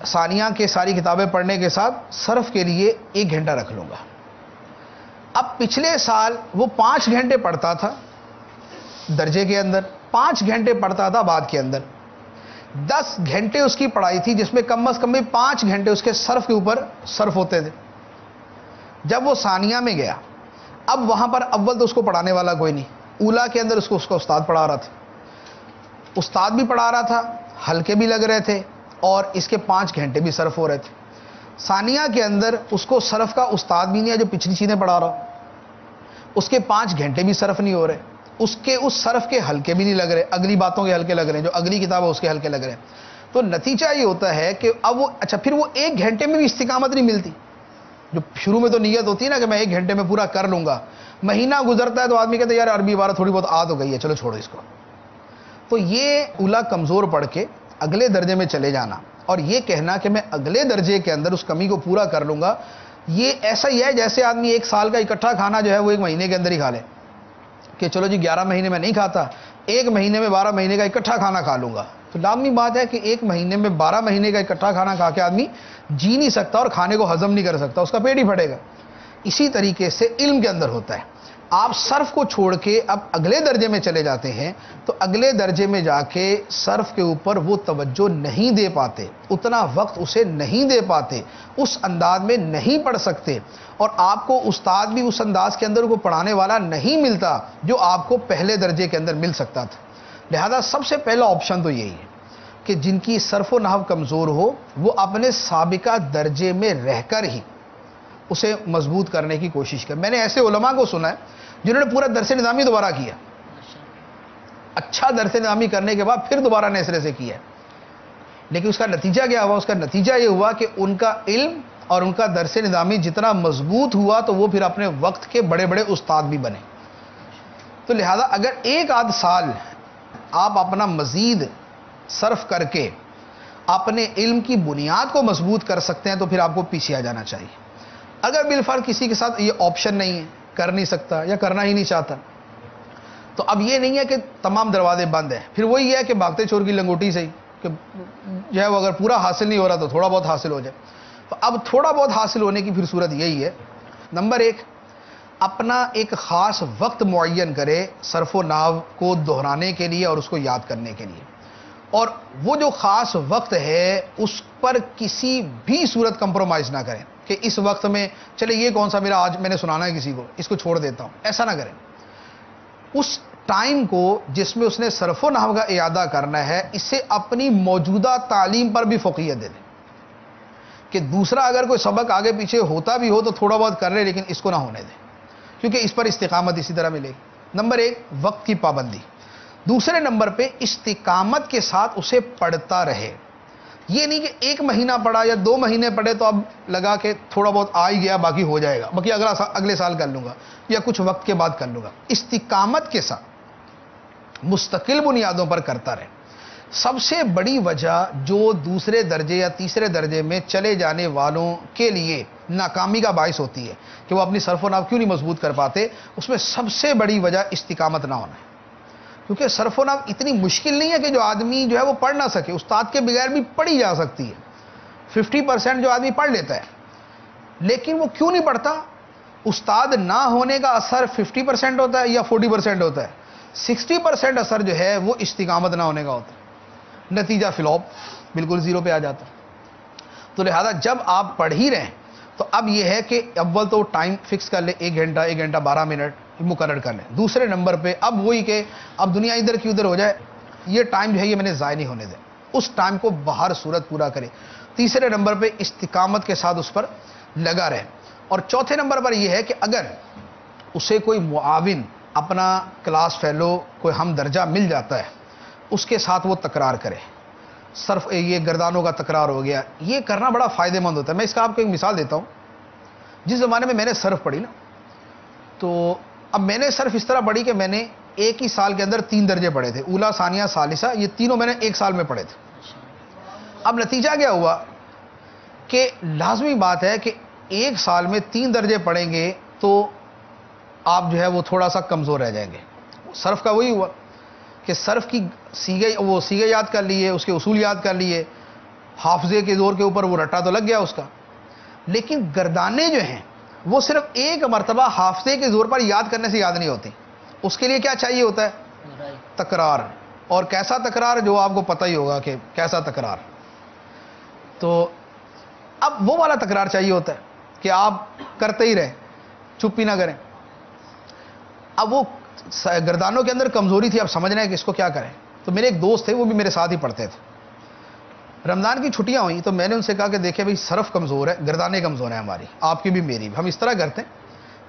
ثانیہ کے ساری کتابیں پڑھنے کے ساتھ صرف کے لیے 1 گھنٹہ رکھ لوں گا. اب پچھلے سال وہ 5 گھنٹے پڑھتا تھا درجے کے اندر, 5 گھنٹے پڑھتا تھا بعد کے اندر, 10 گھنٹے اس کی پڑھائی تھی جس میں کم از کم بھی 5 گھنٹے اس کے صرف کے اوپر صرف ہوتے تھے. جب وہ ثانیہ میں گیا, اب وہاں پر اول تو اس کو پڑھانے والا کوئی نہیں. اولا کے اندر اس کا استاد پڑھا رہا تھا, استاد بھی پڑھا رہا تھا, حلقے بھی لگ رہے تھے اور اس کے 5 گھنٹے بھی صرف ہو رہے تھے. ثانیہ کے اندر اس کو صرف کا استاد بھی نہیں ہے جو پچھلی چیزیں پڑھا رہا ہو، اس کے 5 گھنٹے بھی صرف نہیں ہو رہے، اس کے اس صرف کے ہلکے بھی نہیں لگ رہے، اگلی باتوں کے ہلکے لگ رہے ہیں، جو اگلی کتاب ہے اس کے ہلکے لگ رہے ہیں۔ تو نتیجہ یہ ہوتا ہے کہ اب وہ اچھا پھر وہ 1 گھنٹے میں بھی استقامت نہیں ملتی۔ جو شروع میں تو نیت ہوتی ہے نا کہ میں 1 گھنٹے میں پورا کر لوں گا، مہینہ گزرتا ہے تو آدمی کہتا ہے یار عربی عبارت تھوڑی بہت آ تو گئی ہے، چلو چھوڑو اس کو۔ تو یہ اولا کمزور پڑھ کے اگلے درجے میں چلے جانا اور یہ کہنا کہ میں اگلے درجے کے اندر اس کمی کو پورا کر لوں گا، یہ ایسا ہی ہے جیسے آدمی 1 سال کا اکٹھا کھانا جو ہے وہ 1 مہینے کے اندر ہی کھا لے کہ چلو جی 11 مہینے میں نہیں کھاتا، 1 مہینے میں 12 مہینے کا اکٹھا کھانا کھا لوں گا۔ تو لازمی بات ہے کہ 1 مہینے میں 12 مہینے کا اکٹھا کھانا کھا کے آدمی جی نہیں سکتا اور کھانے کو ہضم نہیں کر سکتا، اس کا پیٹ ہی پھٹے گا۔ اسی طریقے سے علم کے اندر ہوتا ہے، آپ صرف کو چھوڑ کے اب اگلے درجے میں چلے جاتے ہیں تو اگلے درجے میں جا کے صرف کے اوپر وہ توجہ نہیں دے پاتے، اتنا وقت اسے نہیں دے پاتے، اس انداز میں نہیں پڑھ سکتے، اور آپ کو استاد بھی اس انداز کے اندر کو پڑھانے والا نہیں ملتا جو آپ کو پہلے درجے کے اندر مل سکتا تھا۔ لہذا سب سے پہلا آپشن تو یہی ہے کہ جن کی صرف و نحو کمزور ہو وہ اپنے سابقہ درجے میں رہ کر ہی اسے مضبوط کرنے کی کوشش کریں۔ میں نے ایسے علماء کو سنا ہے جنہوں نے پورا درس نظامی دوبارہ کیا، اچھا درس نظامی کرنے کے بعد پھر دوبارہ نئے سرے سے کیا، لیکن اس کا نتیجہ کیا ہوا؟ اس کا نتیجہ یہ ہوا کہ ان کا علم اور ان کا درس نظامی جتنا مضبوط ہوا تو وہ پھر اپنے وقت کے بڑے بڑے استاد بھی بنے۔ تو لہذا اگر 1 آدھ سال آپ اپنا مزید صرف کر کے اپنے علم کی بنیاد کو مضبوط کر سکتے ہیں تو پھر آپ کو پیچھے آ جانا چاہیے۔ اگر بالفرض کسی کے ساتھ یہ آپشن نہیں ہے، کر نہیں سکتا یا کرنا ہی نہیں چاہتا، تو اب یہ نہیں ہے کہ تمام دروازے بند ہیں، پھر وہی ہے کہ بھاگتے چور کی لنگوٹی سے ہی کہ جو ہے وہ اگر پورا حاصل نہیں ہو رہا تو تھوڑا بہت حاصل ہو جائے۔ تو اب تھوڑا بہت حاصل ہونے کی پھر صورت یہی ہے، نمبر 1 اپنا ایک خاص وقت معین کرے صرف و نحو کو دہرانے کے لیے اور اس کو یاد کرنے کے لیے، اور وہ جو خاص وقت ہے اس پر کسی بھی صورت کمپرومائز نہ کریں کہ اس وقت میں چلے یہ کون سا میرا آج میں نے سنانا ہے کسی کو، اس کو چھوڑ دیتا ہوں، ایسا نہ کریں۔ اس ٹائم کو جس میں اس نے صرف و نحو کا اعادہ کرنا ہے اسے اپنی موجودہ تعلیم پر بھی فوقیت دے دیں کہ دوسرا اگر کوئی سبق آگے پیچھے ہوتا بھی ہو تو تھوڑا بہت کر لے لیکن اس کو نہ ہونے دیں، کیونکہ اس پر استقامت اسی طرح ملے گی۔ نمبر 1 وقت کی پابندی، دوسرے نمبر پہ استقامت کے ساتھ اسے پڑھتا رہے۔ یہ نہیں کہ 1 مہینہ پڑھا یا 2 مہینے پڑھے تو اب لگا کہ تھوڑا بہت آ ہی گیا باقی ہو جائے گا، باقی اگلے سال کر لوں گا یا کچھ وقت کے بعد کر لوں گا۔ استقامت کے ساتھ مستقل بنیادوں پر کرتا رہے۔ سب سے بڑی وجہ جو دوسرے درجے یا تیسرے درجے میں چلے جانے والوں کے لیے ناکامی کا باعث ہوتی ہے کہ وہ اپنی صرف و نحو کیوں نہیں مضبوط کر پاتے، اس میں سب سے بڑی وجہ استقامت نہ ہونا ہے۔ کیونکہ صرف و نحو اتنی مشکل نہیں ہے کہ جو آدمی جو ہے وہ پڑھ نہ سکے، استاد کے بغیر بھی پڑھی جا سکتی ہے۔ 50% جو آدمی پڑھ لیتا ہے، لیکن وہ کیوں نہیں پڑھتا؟ استاد نہ ہونے کا اثر 50% ہوتا ہے یا 40% ہوتا ہے؟ 60% اثر جو ہے وہ استقامت نہ ہونے کا ہوتا ہے، نتیجہ فلوپ بالکل 0 پہ آ جاتا ہے۔ تو لہذا جب آپ پڑھ ہی رہیں تو اب یہ ہے کہ اول تو ٹائم فکس کر لیں، 1 گھنٹہ 1 گھنٹہ 12 منٹ مقرر کر لیں۔ دوسرے نمبر پہ اب وہی کہ اب دنیا ادھر کی ادھر ہو جائے، یہ ٹائم جو ہے یہ میں نے ضائع نہیں ہونے دیں، اس ٹائم کو بہر صورت پورا کرے۔ تیسرے نمبر پہ استقامت کے ساتھ اس پر لگا رہے، اور چوتھے نمبر پر یہ ہے کہ اگر اسے کوئی معاون اپنا کلاس فیلو کوئی ہم درجہ مل جاتا ہے اس کے ساتھ وہ تکرار کرے۔ صرف یہ گردانوں کا تکرار ہو گیا، یہ کرنا بڑا فائدہ مند ہوتا ہے۔ میں اس کا آپ کو ایک مثال دیتا ہوں۔ جس زمانے میں نے صرف پڑھی نا، تو اب میں نے صرف اس طرح پڑھی کہ میں نے 1 ہی سال کے اندر 3 درجے پڑھے تھے، اولا ثانیہ ثالثہ، یہ تینوں میں نے 1 سال میں پڑھے تھے۔ اب نتیجہ کیا ہوا کہ لازمی بات ہے کہ 1 سال میں 3 درجے پڑھیں گے تو آپ جو ہے وہ تھوڑا سا کمزور رہ جائیں گے۔ صرف کا وہی ہوا کہ صرف کی سیگے یاد کر لیے، اس کے اصول یاد کر لیے، حافظے کے زور کے اوپر وہ رٹا تو لگ گیا اس کا، لیکن گردانے جو ہیں وہ صرف 1 مرتبہ حافظے کے زور پر یاد کرنے سے یاد نہیں ہوتی، اس کے لیے کیا چاہیے ہوتا ہے؟ تکرار۔ اور کیسا تکرار؟ جو آپ کو پتہ ہی ہوگا کہ کیسا تکرار۔ تو اب وہ والا تکرار چاہیے ہوتا ہے کہ آپ کرتے ہی رہیں، چپ ہی نہ کریں۔ اب وہ گردانوں کے اندر کمزوری تھی، اب سمجھنا ہے کہ اس کو کیا کریں۔ تو میرے ایک دوست تھے، وہ بھی میرے ساتھ ہی پڑھتے تھے، رمضان کی چھٹیاں ہوئی تو میں نے ان سے کہا کہ دیکھیں بھئی صرف کمزور ہے، گردانیں کمزور ہیں ہماری، آپ کی بھی میری بھی. ہم اس طرح کرتے ہیں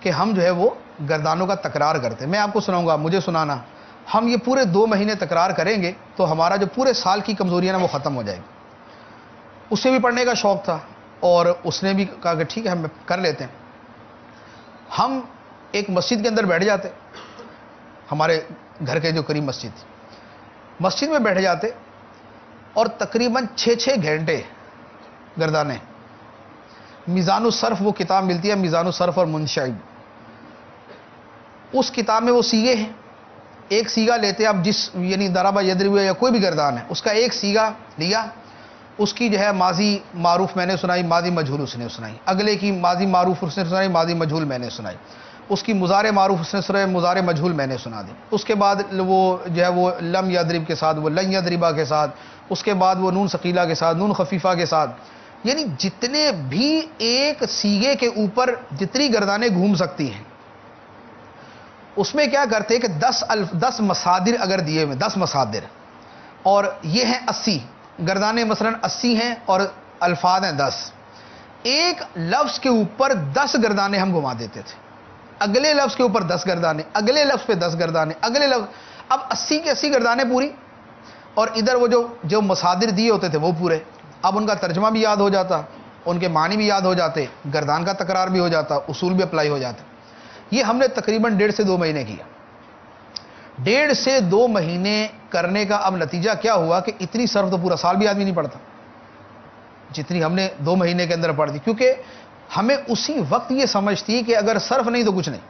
کہ ہم جو ہے وہ گردانوں کا تکرار کرتے ہیں. میں آپ کو سناؤں گا، مجھے سنانا. ہم یہ پورے 2 مہینے تکرار کریں گے تو ہمارا جو پورے سال کی کمزوریاں نا وہ ختم ہو جائے گی. اسے بھی پڑھنے کا شوق تھا اور اس نے بھی کہا کہ ٹھیک ہے ہم کر لیتے ہیں. ہم ایک مسجد کے اندر بیٹھ جاتے، ہمارے گھر کے جو قریب مسجد تھی، مسجد میں بیٹھ جاتے اور تقریباً 6 گھنٹے گردانے. میزان الصرف وہ کتاب ملتی ہے، میزان الصرف اور منشعب، اس کتاب میں وہ سیگے ہیں. ایک سیگا لیتے آپ، جس یعنی ضربہ یضرب یا کوئی بھی گردان ہے، اس کا ایک سیگا لیا، اس کی جو ہے ماضی معروف میں نے سنائی، ماضی مجہول اس نے سنائی، اگلے کی ماضی معروف اس نے سنائی، ماضی مجہول میں نے سنائی، اس کی مضارع معروف اس نے سنائی، مضارع مجہول میں نے سنا دی. اس کے بعد وہ جو ہے وہ لم یضرب کے ساتھ، وہ لن یضربا کے ساتھ، اس کے بعد وہ نون ثقیلہ کے ساتھ، نون خفیفہ کے ساتھ، یعنی جتنے بھی ایک سیگے کے اوپر جتنی گردانیں گھوم سکتی ہیں. اس میں کیا کرتے کہ 10 مصادر اگر دیے ہوئے، 10 مصادر، اور یہ ہیں 80 گردانیں، مثلا 80 ہیں اور الفاظ ہیں 10. ایک لفظ کے اوپر 10 گردانیں ہم گھما دیتے تھے، اگلے لفظ کے اوپر 10 گردانیں، اگلے لفظ پہ 10 گردانیں، اگلے لفظ. اب 80 کی 80 گردانیں پوری، اور ادھر وہ جو مصادر دیے ہوتے تھے وہ پورے. اب ان کا ترجمہ بھی یاد ہو جاتا، ان کے معنی بھی یاد ہو جاتے، گردان کا تکرار بھی ہو جاتا، اصول بھی اپلائی ہو جاتے. یہ ہم نے تقریباً 1.5 سے 2 مہینے کیا. 1.5 سے 2 مہینے کرنے کا اب نتیجہ کیا ہوا کہ اتنی صرف تو پورا سال بھی آدمی نہیں پڑھتا جتنی ہم نے 2 مہینے کے اندر پڑھ دی. کیونکہ ہمیں اسی وقت یہ سمجھ تھی کہ اگر صرف نہیں تو کچھ نہیں،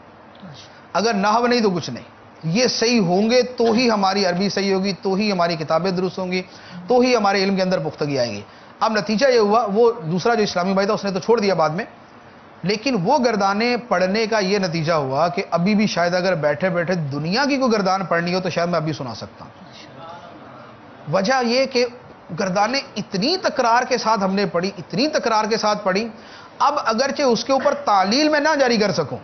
اگر نحو نہیں تو کچھ نہیں. یہ صحیح ہوں گے تو ہی ہماری عربی صحیح ہوگی، تو ہی ہماری کتابیں درست ہوں گی، تو ہی ہمارے علم کے اندر پختگی آئے گی. اب نتیجہ یہ ہوا، وہ دوسرا جو اسلامی بھائی تھا اس نے تو چھوڑ دیا بعد میں، لیکن وہ گردانیں پڑھنے کا یہ نتیجہ ہوا کہ ابھی بھی شاید اگر بیٹھے بیٹھے دنیا کی کوئی گردان پڑھنی ہو تو شاید میں ابھی سنا سکتا ہوں. وجہ یہ کہ گردانیں اتنی تکرار کے ساتھ ہم نے پڑھی، اتنی تکرار کے ساتھ پڑھی. اب اگرچہ اس کے اوپر تعلیل میں نہ جاری کر سکوں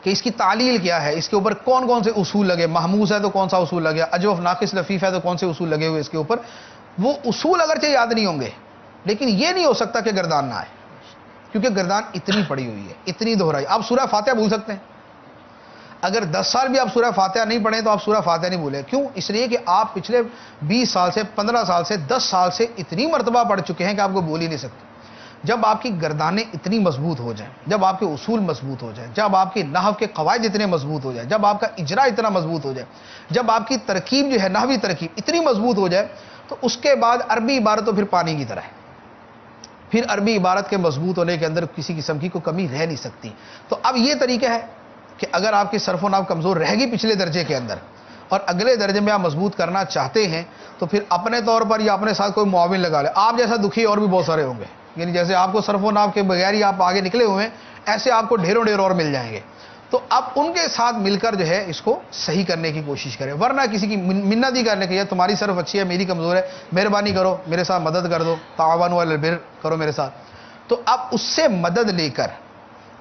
کہ اس کی تعلیل کیا ہے، اس کے اوپر کون کون سے اصول لگے، محموز ہے تو کون سا اصول لگے، اجوف ناقص لفیف ہے تو کون سے اصول لگے ہوئے اس کے اوپر، وہ اصول اگرچہ یاد نہیں ہوں گے، لیکن یہ نہیں ہو سکتا کہ گردان نہ آئے، کیونکہ گردان اتنی پڑی ہوئی ہے، اتنی دہرائی. آپ سورہ فاتحہ بھول سکتے ہیں، اگر 10 سال بھی آپ سورہ فاتحہ نہیں پڑھیں تو آپ سورہ فاتحہ نہیں بھولیں. کیوں؟ اس لیے کہ آپ پچھلے 20 سال سے، 15 سال سے، 10 سال سے اتنی مرتبہ پڑھ چکے ہیں کہ آپ کو بول ہی نہیں سکتے. جب آپ کی گردانیں اتنی مضبوط ہو جائیں، جب آپ کے اصول مضبوط ہو جائیں، جب آپ کے نحو کے قواعد اتنے مضبوط ہو جائیں، جب آپ کا اجرا اتنا مضبوط ہو جائے، جب آپ کی ترکیب جو ہے نحوی ترکیب اتنی مضبوط ہو جائے، تو اس کے بعد عربی عبارت تو پھر پانی کی طرح ہے. پھر عربی عبارت کے مضبوط ہونے کے اندر کسی قسم کی کوئی کمی رہ نہیں سکتی. تو اب یہ طریقہ ہے کہ اگر آپ کی صرف و نحو کمزور رہ گی پچھلے درجے کے اندر اور اگلے درجے میں آپ مضبوط کرنا چاہتے ہیں، تو پھر اپنے طور پر یا اپنے ساتھ کوئی معاون لگا لے. آپ جیسا دکھی اور بھی بہت سارے ہوں گے، یعنی جیسے آپ کو صرف و نحو کے بغیر ہی آپ آگے نکلے ہوئے ہیں، ایسے آپ کو ڈھیروں ڈھیر اور مل جائیں گے. تو اب ان کے ساتھ مل کر جو ہے اس کو صحیح کرنے کی کوشش کریں، ورنہ کسی کی منت ہی کرنے کے یا تمہاری صرف اچھی ہے میری کمزور ہے، مہربانی کرو میرے ساتھ مدد کر دو، تعاونوا علی البر کرو میرے ساتھ. تو اب اس سے مدد لے کر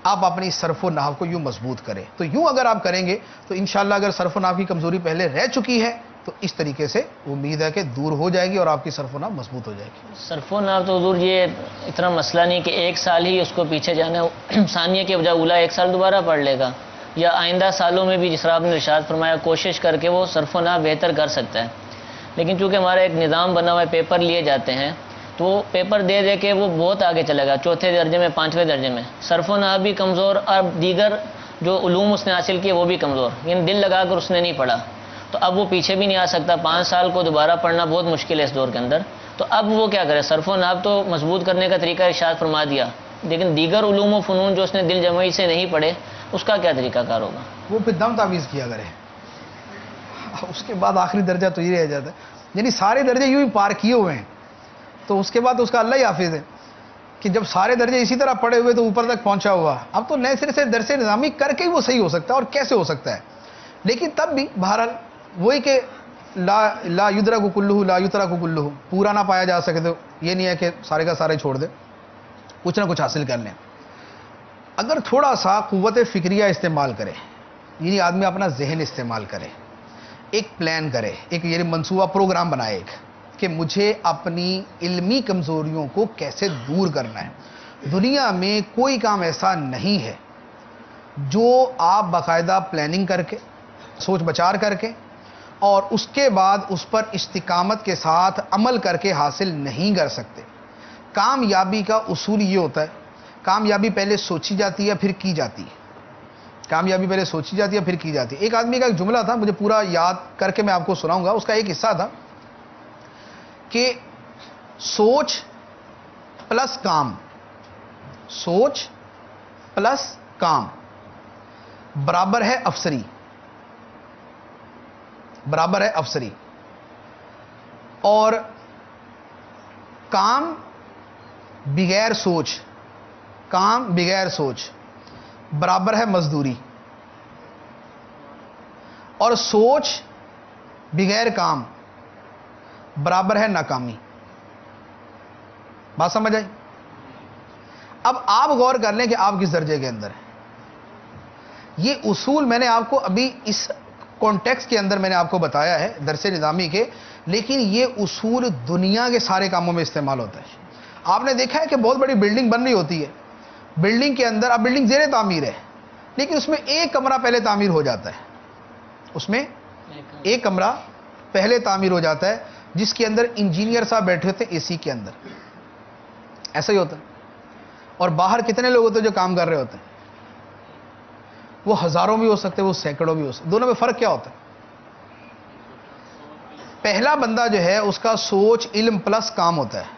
آپ اپنی صرف و نحو کو یوں مضبوط کریں. تو یوں اگر آپ کریں گے تو انشاءاللہ اگر صرف و نحو کی کمزوری پہلے رہ چکی ہے تو اس طریقے سے امید ہے کہ دور ہو جائے گی اور آپ کی صرف و نحو مضبوط ہو جائے گی. صرف و نحو تو حضور یہ اتنا مسئلہ نہیں کہ 1 سال ہی اس کو پیچھے جانا ہے، ثانیہ کے بجائے اولا 1 سال دوبارہ پڑھ لے گا، یا آئندہ سالوں میں بھی جس طرح آپ نے ارشاد فرمایا کوشش کر کے وہ صرف و نحو بہتر کر سکتا ہے. لیکن چونکہ ہمارا ایک نظام بنا ہوا ہے، پیپر لیے جاتے ہیں، تو وہ پیپر دے دے کے وہ بہت آگے چلے گا، 4تھے درجے میں، 5ویں درجے میں صرف و نحو بھی کمزور اور دیگر جو علوم اس نے حاصل کیے وہ بھی کمزور، یعنی دل لگا کر اس نے نہیں پڑھا. تو اب وہ پیچھے بھی نہیں آ سکتا. 5 سال کو دوبارہ پڑھنا بہت مشکل ہے اس دور کے اندر. تو اب وہ کیا کرے؟ صرف و نحو تو مضبوط کرنے کا طریقہ ارشاد فرما دیا، لیکن دیگر علوم و فنون جو اس نے دل جمعی سے نہیں پڑھے اس کا کیا طریقہ کار ہوگا؟ وہ پھر دم تعویذ کیا کرے. اس کے بعد آخری درجہ تو یہ رہ جاتا ہے، یعنی سارے درجے یوں ہی پار کیے ہوئے ہیں تو اس کے بعد اس کا اللہ ہی حافظ ہے کہ جب سارے درجے اسی طرح پڑے ہوئے تو اوپر تک پہنچا ہوا. اب تو نئے سرے سے درس نظامی کر کے ہی وہ صحیح ہو سکتا ہے، اور کیسے ہو سکتا ہے. لیکن تب بھی بہرحال وہی کہ لا یدرک کلہ لا یترک کلہ، پورا نہ پایا جا سکے تو یہ نہیں ہے کہ سارے کا سارے چھوڑ دے، کچھ نہ کچھ حاصل کر لیں. اگر تھوڑا سا قوت فکریہ استعمال کرے، یعنی آدمی اپنا ذہن استعمال کرے، ایک پلان کرے، ایک یعنی منصوبہ پروگرام بنائے، ایک کہ مجھے اپنی علمی کمزوریوں کو کیسے دور کرنا ہے. دنیا میں کوئی کام ایسا نہیں ہے جو آپ باقاعدہ پلاننگ کر کے، سوچ بچار کر کے، اور اس کے بعد اس پر استقامت کے ساتھ عمل کر کے حاصل نہیں کر سکتے. کامیابی کا اصول یہ ہوتا ہے، کامیابی پہلے سوچی جاتی ہے پھر کی جاتی ہے. کامیابی پہلے سوچی جاتی ہے پھر کی جاتی ہے. ایک آدمی کا ایک جملہ تھا، مجھے پورا یاد کر کے میں آپ کو سناؤں گا. اس کا ایک حصہ تھا کہ سوچ پلس کام، سوچ پلس کام برابر ہے افسری، برابر ہے افسری. اور کام بغیر سوچ، کام بغیر سوچ برابر ہے مزدوری. اور سوچ بغیر کام برابر ہے ناکامی. بات سمجھ آئی؟ اب آپ غور کر لیں کہ آپ کس درجے کے اندر ہیں. یہ اصول میں نے آپ کو ابھی اس کانٹیکسٹ کے اندر میں نے آپ کو بتایا ہے درس نظامی کے، لیکن یہ اصول دنیا کے سارے کاموں میں استعمال ہوتا ہے. آپ نے دیکھا ہے کہ بہت بڑی بلڈنگ بن رہی ہوتی ہے، بلڈنگ کے اندر اب بلڈنگ زیر تعمیر ہے، لیکن اس میں ایک کمرہ پہلے تعمیر ہو جاتا ہے. اس میں ایک کمرہ پہلے تعمیر ہو جاتا ہے جس کے اندر انجینئر صاحب بیٹھے ہوتے ہیں اے سی کے اندر. ایسا ہی ہوتا ہے. اور باہر کتنے لوگ ہوتے ہیں جو کام کر رہے ہوتے ہیں؟ وہ ہزاروں بھی ہو سکتے ہیں، وہ سینکڑوں بھی ہو سکتے ہیں. دونوں میں فرق کیا ہوتا ہے؟ پہلا بندہ جو ہے اس کا سوچ علم پلس کام ہوتا ہے،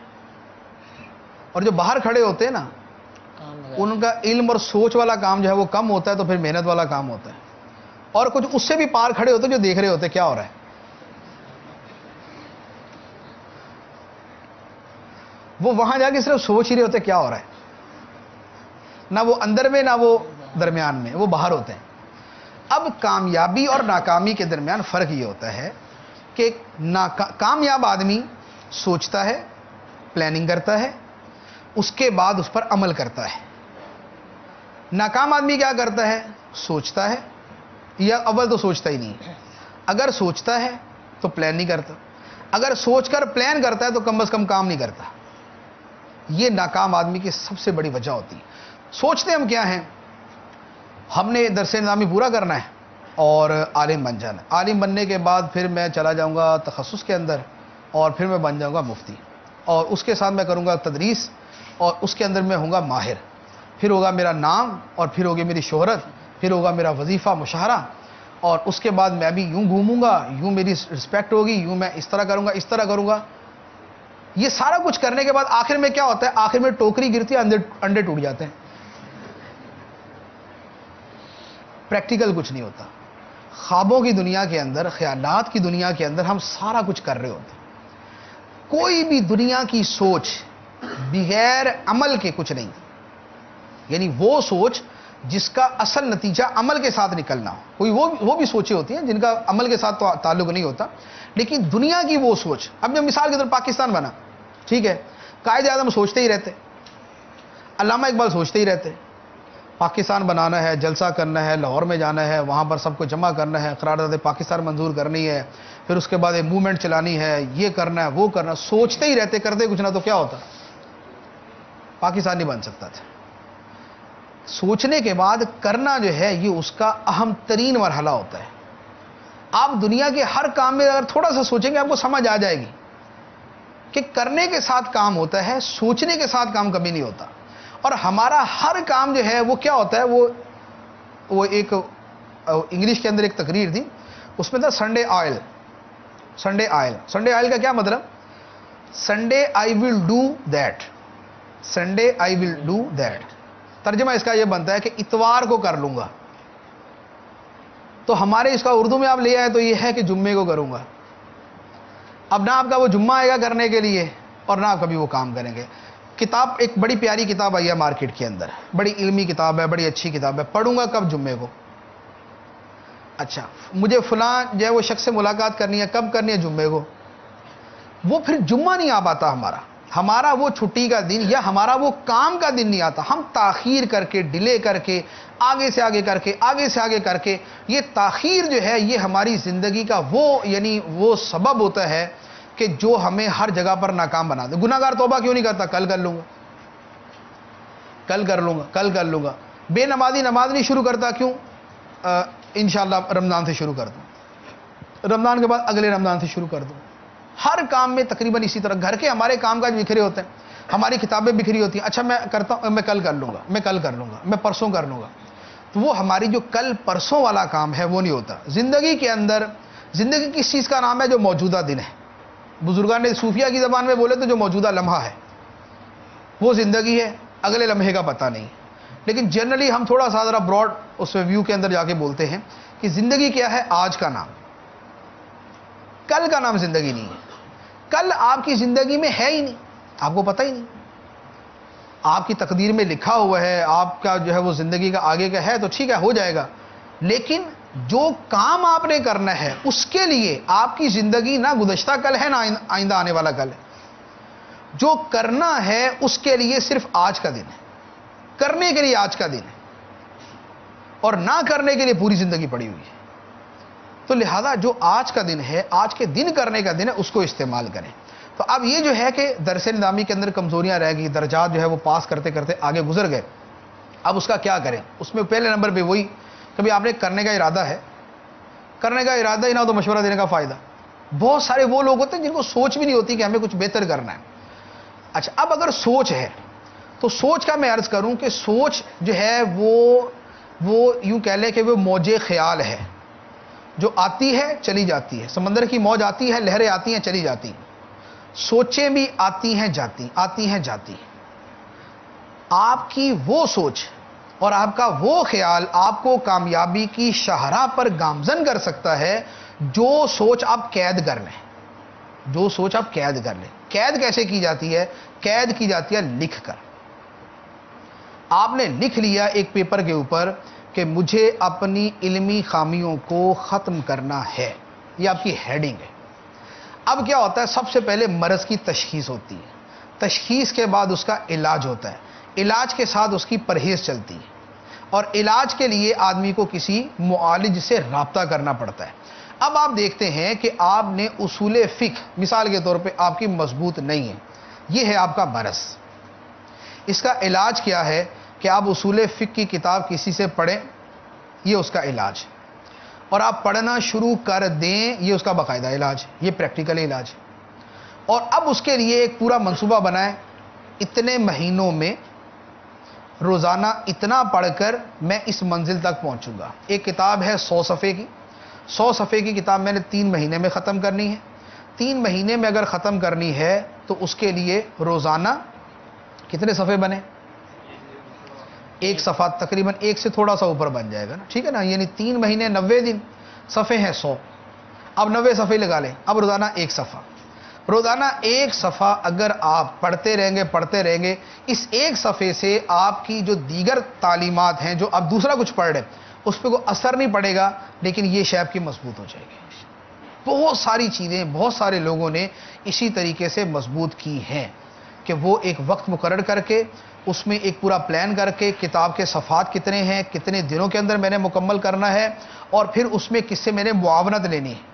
اور جو باہر کھڑے ہوتے ہیں نا ان کا علم اور سوچ والا کام جو ہے وہ کم ہوتا ہے، تو پھر محنت والا کام ہوتا ہے. اور کچھ اس سے بھی پار کھڑے ہوتے ہیں جو دیکھ رہے ہوتے ہیں کیا ہو رہا ہے. وہ وہاں جا کے صرف سوچ ہی رہے ہوتے کیا ہو رہا ہے، نہ وہ اندر میں نہ وہ درمیان میں، وہ باہر ہوتے ہیں. اب کامیابی اور ناکامی کے درمیان فرق یہ ہوتا ہے کہ کامیاب آدمی سوچتا ہے، پلاننگ کرتا ہے، اس کے بعد اس پر عمل کرتا ہے. ناکام آدمی کیا کرتا ہے؟ سوچتا ہے، یا اول تو سوچتا ہی نہیں ہے. اگر سوچتا ہے تو پلان نہیں کرتا، اگر سوچ کر پلان کرتا ہے تو کم از کم کام نہیں کرتا. یہ ناکام آدمی کی سب سے بڑی وجہ ہوتی ہے. سوچتے ہم کیا ہیں؟ ہم نے درس نظامی پورا کرنا ہے اور عالم بن جانا ہے. عالم بننے کے بعد پھر میں چلا جاؤں گا تخصص کے اندر، اور پھر میں بن جاؤں گا مفتی، اور اس کے ساتھ میں کروں گا تدریس، اور اس کے اندر میں ہوں گا ماہر. پھر ہوگا میرا نام، اور پھر ہوگی میری شہرت، پھر ہوگا میرا وظیفہ مشاہرہ، اور اس کے بعد میں بھی یوں گھوموں گا، یوں میری رسپیکٹ ہوگی، یوں میں اس طرح کروں گا، اس طرح کروں گا. یہ سارا کچھ کرنے کے بعد آخر میں کیا ہوتا ہے؟ آخر میں ٹوکری گرتی ہے، انڈے ٹوٹ جاتے ہیں. پریکٹیکل کچھ نہیں ہوتا. خوابوں کی دنیا کے اندر، خیالات کی دنیا کے اندر ہم سارا کچھ کر رہے ہوتے ہیں. کوئی بھی دنیا کی سوچ بغیر عمل کے کچھ نہیں. یعنی وہ سوچ جس کا اصل نتیجہ عمل کے ساتھ نکلنا ہو. کوئی وہ بھی سوچیں ہوتی ہیں جن کا عمل کے ساتھ تعلق نہیں ہوتا، لیکن دنیا کی وہ سوچ. اب جب مثال کے طور پاکستان بنا، ٹھیک ہے، قائد اعظم سوچتے ہی رہتے، علامہ اقبال سوچتے ہی رہتے پاکستان بنانا ہے، جلسہ کرنا ہے، لاہور میں جانا ہے، وہاں پر سب کو جمع کرنا ہے، قرارداد پاکستان منظور کرنی ہے، پھر اس کے بعد ایک موومنٹ چلانی ہے، یہ کرنا ہے، وہ کرنا. سوچتے ہی رہتے، کرتے کچھ نہ تو کیا ہوتا؟ پاکستان نہیں بن سکتا تھا. سوچنے کے بعد کرنا جو ہے یہ اس کا اہم ترین مرحلہ ہوتا ہے. آپ دنیا کے ہر کام میں اگر تھوڑا سا سوچیں گے آپ کو سمجھ آ جائے گی کہ کرنے کے ساتھ کام ہوتا ہے، سوچنے کے ساتھ کام کبھی نہیں ہوتا. اور ہمارا ہر کام جو ہے وہ کیا ہوتا ہے؟ وہ ایک انگلش کے اندر ایک تقریر تھی، اس میں تھا Sunday oil. Sunday oil, Sunday oil کا کیا مطلب؟ Sunday I will do that, Sunday I will do that. ترجمہ اس کا یہ بنتا ہے کہ اتوار کو کر لوں گا. تو ہمارے اس کا اردو میں آپ لے آئے تو یہ ہے کہ جمعے کو کروں گا. اب نہ آپ کا وہ جمعہ آئے گا کرنے کے لیے، اور نہ آپ کبھی وہ کام کریں گے. کتاب ایک بڑی پیاری کتاب آئی ہے مارکیٹ کے اندر، بڑی علمی کتاب ہے، بڑی اچھی کتاب ہے. پڑھوں گا کب؟ جمعے کو. اچھا، مجھے فلاں جو ہے وہ شخص سے ملاقات کرنی ہے، کب کرنی ہے؟ جمعے کو. وہ پھر جمعہ نہیں آ پاتا ہمارا وہ چھٹی کا دن یا ہمارا وہ کام کا دن نہیں آتا. ہم تاخیر کر کے، ڈیلے کر کے، آگے سے آگے کر کے، آگے سے آگے کر کے، یہ تاخیر جو ہے یہ ہماری زندگی کا وہ سبب ہوتا ہے کہ جو ہمیں ہر جگہ پر ناکام بنا دے. گناہ گار توبہ کیوں نہیں کرتا؟ کل کر لوں گا، کل کر لوں گا، کل کر لوں گا. بے نمازی نماز نہیں شروع کرتا، کیوں؟ انشاءاللہ رمضان سے شروع کر دوں، رمضان کے بعد اگلے رمضان سے شروع کر دوں. ہر کام میں تقریباً اسی طرح. گھر کے ہمارے کام کاج بکھرے ہوتے ہیں، ہماری کتابیں بکھری ہوتی ہیں. اچھا میں کرتا ہوں، میں کل کر لوں گا، میں کل کر لوں گا، میں پرسوں کر لوں گا. تو وہ ہماری جو کل پرسوں والا کام ہے وہ نہیں ہوتا. زندگی کے اندر، زندگی کس چیز کا نام ہے؟ جو موجودہ دن ہے. بزرگان نے صوفیہ کی زبان میں بولے تو جو موجودہ لمحہ ہے وہ زندگی ہے، اگلے لمحے کا پتہ نہیں. لیکن جنرلی ہم تھوڑا سا ذرا براڈ اس ویو کے اندر جا کے بولتے ہیں کہ زندگی کیا ہے؟ آج کا نام. کل کا نام زندگی نہیں ہے. کل آپ کی زندگی میں ہے ہی نہیں، آپ کو پتہ ہی نہیں. آپ کی تقدیر میں لکھا ہوا ہے، آپ کا جو ہے وہ زندگی کا آگے کا ہے تو ٹھیک ہے، ہو جائے گا. لیکن جو کام آپ نے کرنا ہے اس کے لیے آپ کی زندگی نہ گزشتہ کل ہے نہ آئندہ آنے والا کل ہے. جو کرنا ہے اس کے لیے صرف آج کا دن ہے، کرنے کے لیے آج کا دن ہے، اور نہ کرنے کے لیے پوری زندگی پڑی ہوئی ہے. تو لہذا جو آج کا دن ہے، آج کے دن کرنے کا دن ہے، اس کو استعمال کریں. تو اب یہ جو ہے کہ درس نظامی کے اندر کمزوریاں رہ گئی، درجات جو ہے وہ پاس کرتے کرتے آگے گزر گئے. اب اس کا کیا کریں؟ اس میں پہلے نمبر پہ وہی، کبھی آپ نے کرنے کا ارادہ ہے، کرنے کا ارادہ ہی نہ ہو تو مشورہ دینے کا فائدہ. بہت سارے وہ لوگ ہوتے ہیں جن کو سوچ بھی نہیں ہوتی کہ ہمیں کچھ بہتر کرنا ہے. اچھا اب اگر سوچ ہے تو سوچ کا میں عرض کروں کہ سوچ جو ہے وہ یوں کہہ لیں کہ وہ موج خیال ہے جو آتی ہے چلی جاتی ہے. سمندر کی موج آتی ہے، لہریں آتی ہیں چلی جاتی ہیں. سوچیں بھی آتی ہیں جاتی، آتی ہیں جاتی. آپ کی وہ سوچ اور آپ کا وہ خیال آپ کو کامیابی کی شاہراہ پر گامزن کر سکتا ہے. جو سوچ آپ قید کر لیں، جو سوچ آپ قید کر لیں. قید کیسے کی جاتی ہے؟ قید کی جاتی ہے لکھ کر. آپ نے لکھ لیا ایک پیپر کے اوپر کہ مجھے اپنی علمی خامیوں کو ختم کرنا ہے، یہ آپ کی ہیڈنگ ہے. اب کیا ہوتا ہے؟ سب سے پہلے مرض کی تشخیص ہوتی ہے، تشخیص کے بعد اس کا علاج ہوتا ہے، علاج کے ساتھ اس کی پرہیز چلتی ہے، اور علاج کے لیے آدمی کو کسی معالج سے رابطہ کرنا پڑتا ہے. اب آپ دیکھتے ہیں کہ آپ نے اصول فقہ مثال کے طور پہ آپ کی مضبوط نہیں ہے، یہ ہے آپ کا مرض. اس کا علاج کیا ہے کہ آپ اصول فقہ کی کتاب کسی سے پڑھیں، یہ اس کا علاج. اور آپ پڑھنا شروع کر دیں، یہ اس کا باقاعدہ علاج، یہ پریکٹیکل علاج. اور اب اس کے لیے ایک پورا منصوبہ بنائیں، اتنے مہینوں میں روزانہ اتنا پڑھ کر میں اس منزل تک پہنچوں گا. ایک کتاب ہے 100 صفحے کی، 100 صفحے کی کتاب میں نے 3 مہینے میں ختم کرنی ہے. 3 مہینے میں اگر ختم کرنی ہے تو اس کے لیے روزانہ کتنے صفحے بنے؟ ایک صفحہ تقریباً ایک سے تھوڑا سا اوپر بن جائے گا نا، ٹھیک ہے نا. یعنی 3 مہینے 90 دن، صفحے ہیں 100. اب 90 صفحے لگا لیں. اب روزانہ ایک صفحہ، روزانہ ایک صفحہ اگر آپ پڑھتے رہیں گے، اس ایک صفحے سے آپ کی جو دیگر تعلیمات ہیں جو آپ دوسرا کچھ پڑھ رہے اس پہ کوئی اثر نہیں پڑے گا، لیکن یہ شے آپ کی مضبوط ہو جائے گی. بہت ساری چیزیں بہت سارے لوگوں نے اسی طریقے سے مضبوط کی ہیں کہ وہ ایک وقت مقرر کر کے اس میں ایک پورا پلان کر کے کتاب کے صفحات کتنے ہیں، کتنے دنوں کے اندر میں نے مکمل کرنا ہے، اور پھر اس میں کس سے میں نے معاونت لینی ہے.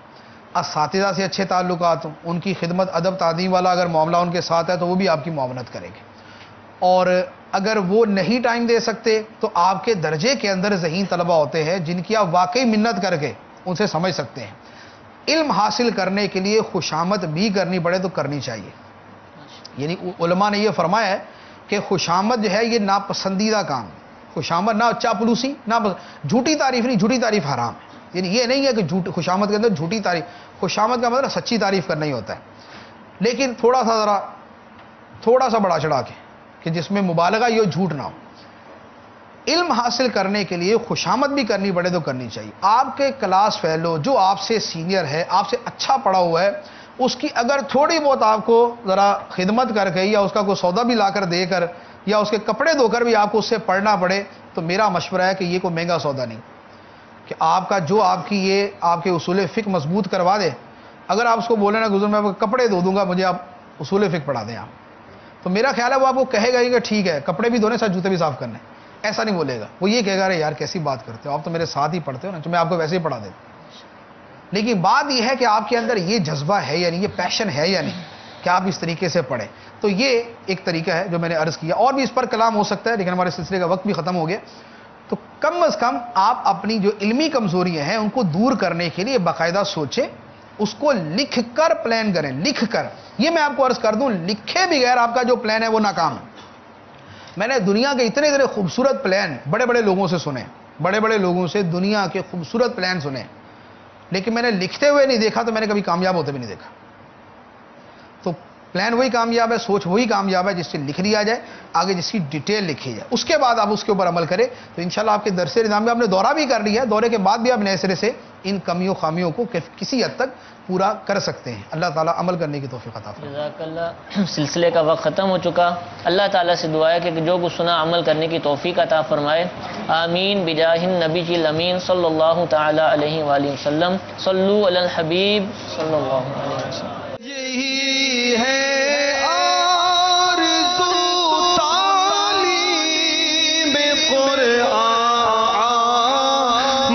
اساتذہ سے اچھے تعلقات ہوں، ان کی خدمت ادب تعظیم والا اگر معاملہ ان کے ساتھ ہے تو وہ بھی آپ کی معاونت کریں گے. اور اگر وہ نہیں ٹائم دے سکتے تو آپ کے درجے کے اندر ذہین طلبہ ہوتے ہیں جن کی آپ واقعی منت کر کے ان سے سمجھ سکتے ہیں. علم حاصل کرنے کے لیے خوشامد بھی کرنی پڑے تو کرنی چاہیے. یعنی علماء نے یہ فرمایا ہے کہ خوشامد جو ہے یہ ناپسندیدہ کام. خوشامد نہ چاپلوسی، نہ جھوٹی تعریف نہیں، جھوٹی تعریف حرام ہے. یعنی یہ نہیں ہے کہ خوشامد کے اندر جھوٹی تعریف، خوشامد کا مطلب سچی تعریف کرنا ہی ہوتا ہے، لیکن تھوڑا سا بڑا چڑھا کے کہ جس میں مبالغہ یہ جھوٹ نہ ہو. علم حاصل کرنے کے لیے خوشامد بھی کرنی پڑے تو کرنی چاہیے. آپ کے کلاس فیلو جو آپ سے سینئر ہے، آپ سے اچھا پڑھا ہوا ہے، اس کی اگر تھوڑی بہت آپ کو ذرا خدمت کر کے یا اس کا کوئی سودا بھی لا کر دے کر یا اس کے کپڑے دھو کر بھی آپ کو اس سے پڑھنا پڑے تو میرا مشورہ ہے کہ یہ کوئی مہنگا سودا نہیں کہ آپ کا جو آپ کی یہ آپ کے اصول فقہ مضبوط کروا دے. اگر آپ اس کو بولے نا گزر میں کپڑے دھو دوں گا، مجھے آپ اصول فقہ پڑھا دیں آپ، تو میرا خیال ہے وہ آپ کو کہے گا کہ ٹھیک ہے کپڑے بھی دھونے ساتھ جوتے بھی صاف کرنے. ایسا نہیں بولے گا، وہ یہ کہے گا ارے یار کیسی بات کرتے ہو، آپ تو میرے ساتھ ہی پڑھتے ہو نا، تو میں آپ کو ویسے ہی پڑھا دیتا. لیکن بات یہ ہے کہ آپ کے اندر یہ جذبہ ہے یا نہیں، یہ پیشن ہے یا نہیں کہ آپ اس طریقے سے پڑھیں. تو یہ ایک طریقہ ہے جو میں نے عرض کیا. اور بھی اس پر کلام ہو سکتا ہے لیکن ہمارے سلسلے کا وقت بھی ختم ہو گیا. تو کم از کم آپ اپنی جو علمی کمزوریاں ہیں ان کو دور کرنے کے لیے باقاعدہ سوچیں، اس کو لکھ کر پلان کریں. لکھ کر، یہ میں آپ کو عرض کر دوں، لکھے بغیر آپ کا جو پلان ہے وہ ناکام ہے. میں نے دنیا کے اتنے خوبصورت پلان بڑے بڑے لوگوں سے سنے، بڑے بڑے لوگوں سے دنیا کے خوبصورت پلان سنے، لیکن میں نے لکھتے ہوئے نہیں دیکھا تو میں نے کبھی کامیاب ہوتے بھی نہیں دیکھا. تو پلان وہی کامیاب ہے، سوچ وہی کامیاب ہے جس سے لکھ لیا جائے، آگے جس کی ڈیٹیل لکھی جائے، اس کے بعد آپ اس کے اوپر عمل کریں. تو انشاءاللہ آپ کے درس نظام میں آپ نے دورہ بھی کر لیا ہے، دورے کے بعد بھی آپ نئے سرے سے ان کمیوں خامیوں کو کسی حد تک پورا کر سکتے ہیں. اللہ تعالیٰ عمل کرنے کی توفیق عطا فرمائے. جزاک اللہ. سلسلے کا وقت ختم ہو چکا. اللہ تعالیٰ سے دعا ہے کہ جو کچھ سنا عمل کرنے کی توفیق عطا فرمائے. آمین بجاہ النبی الامین صلی اللہ تعالی علیہ وآلہ وسلم. صلو علی الحبیب صلی اللہ علیہ وسلم. یہی ہے آرزو تعلیم قرآن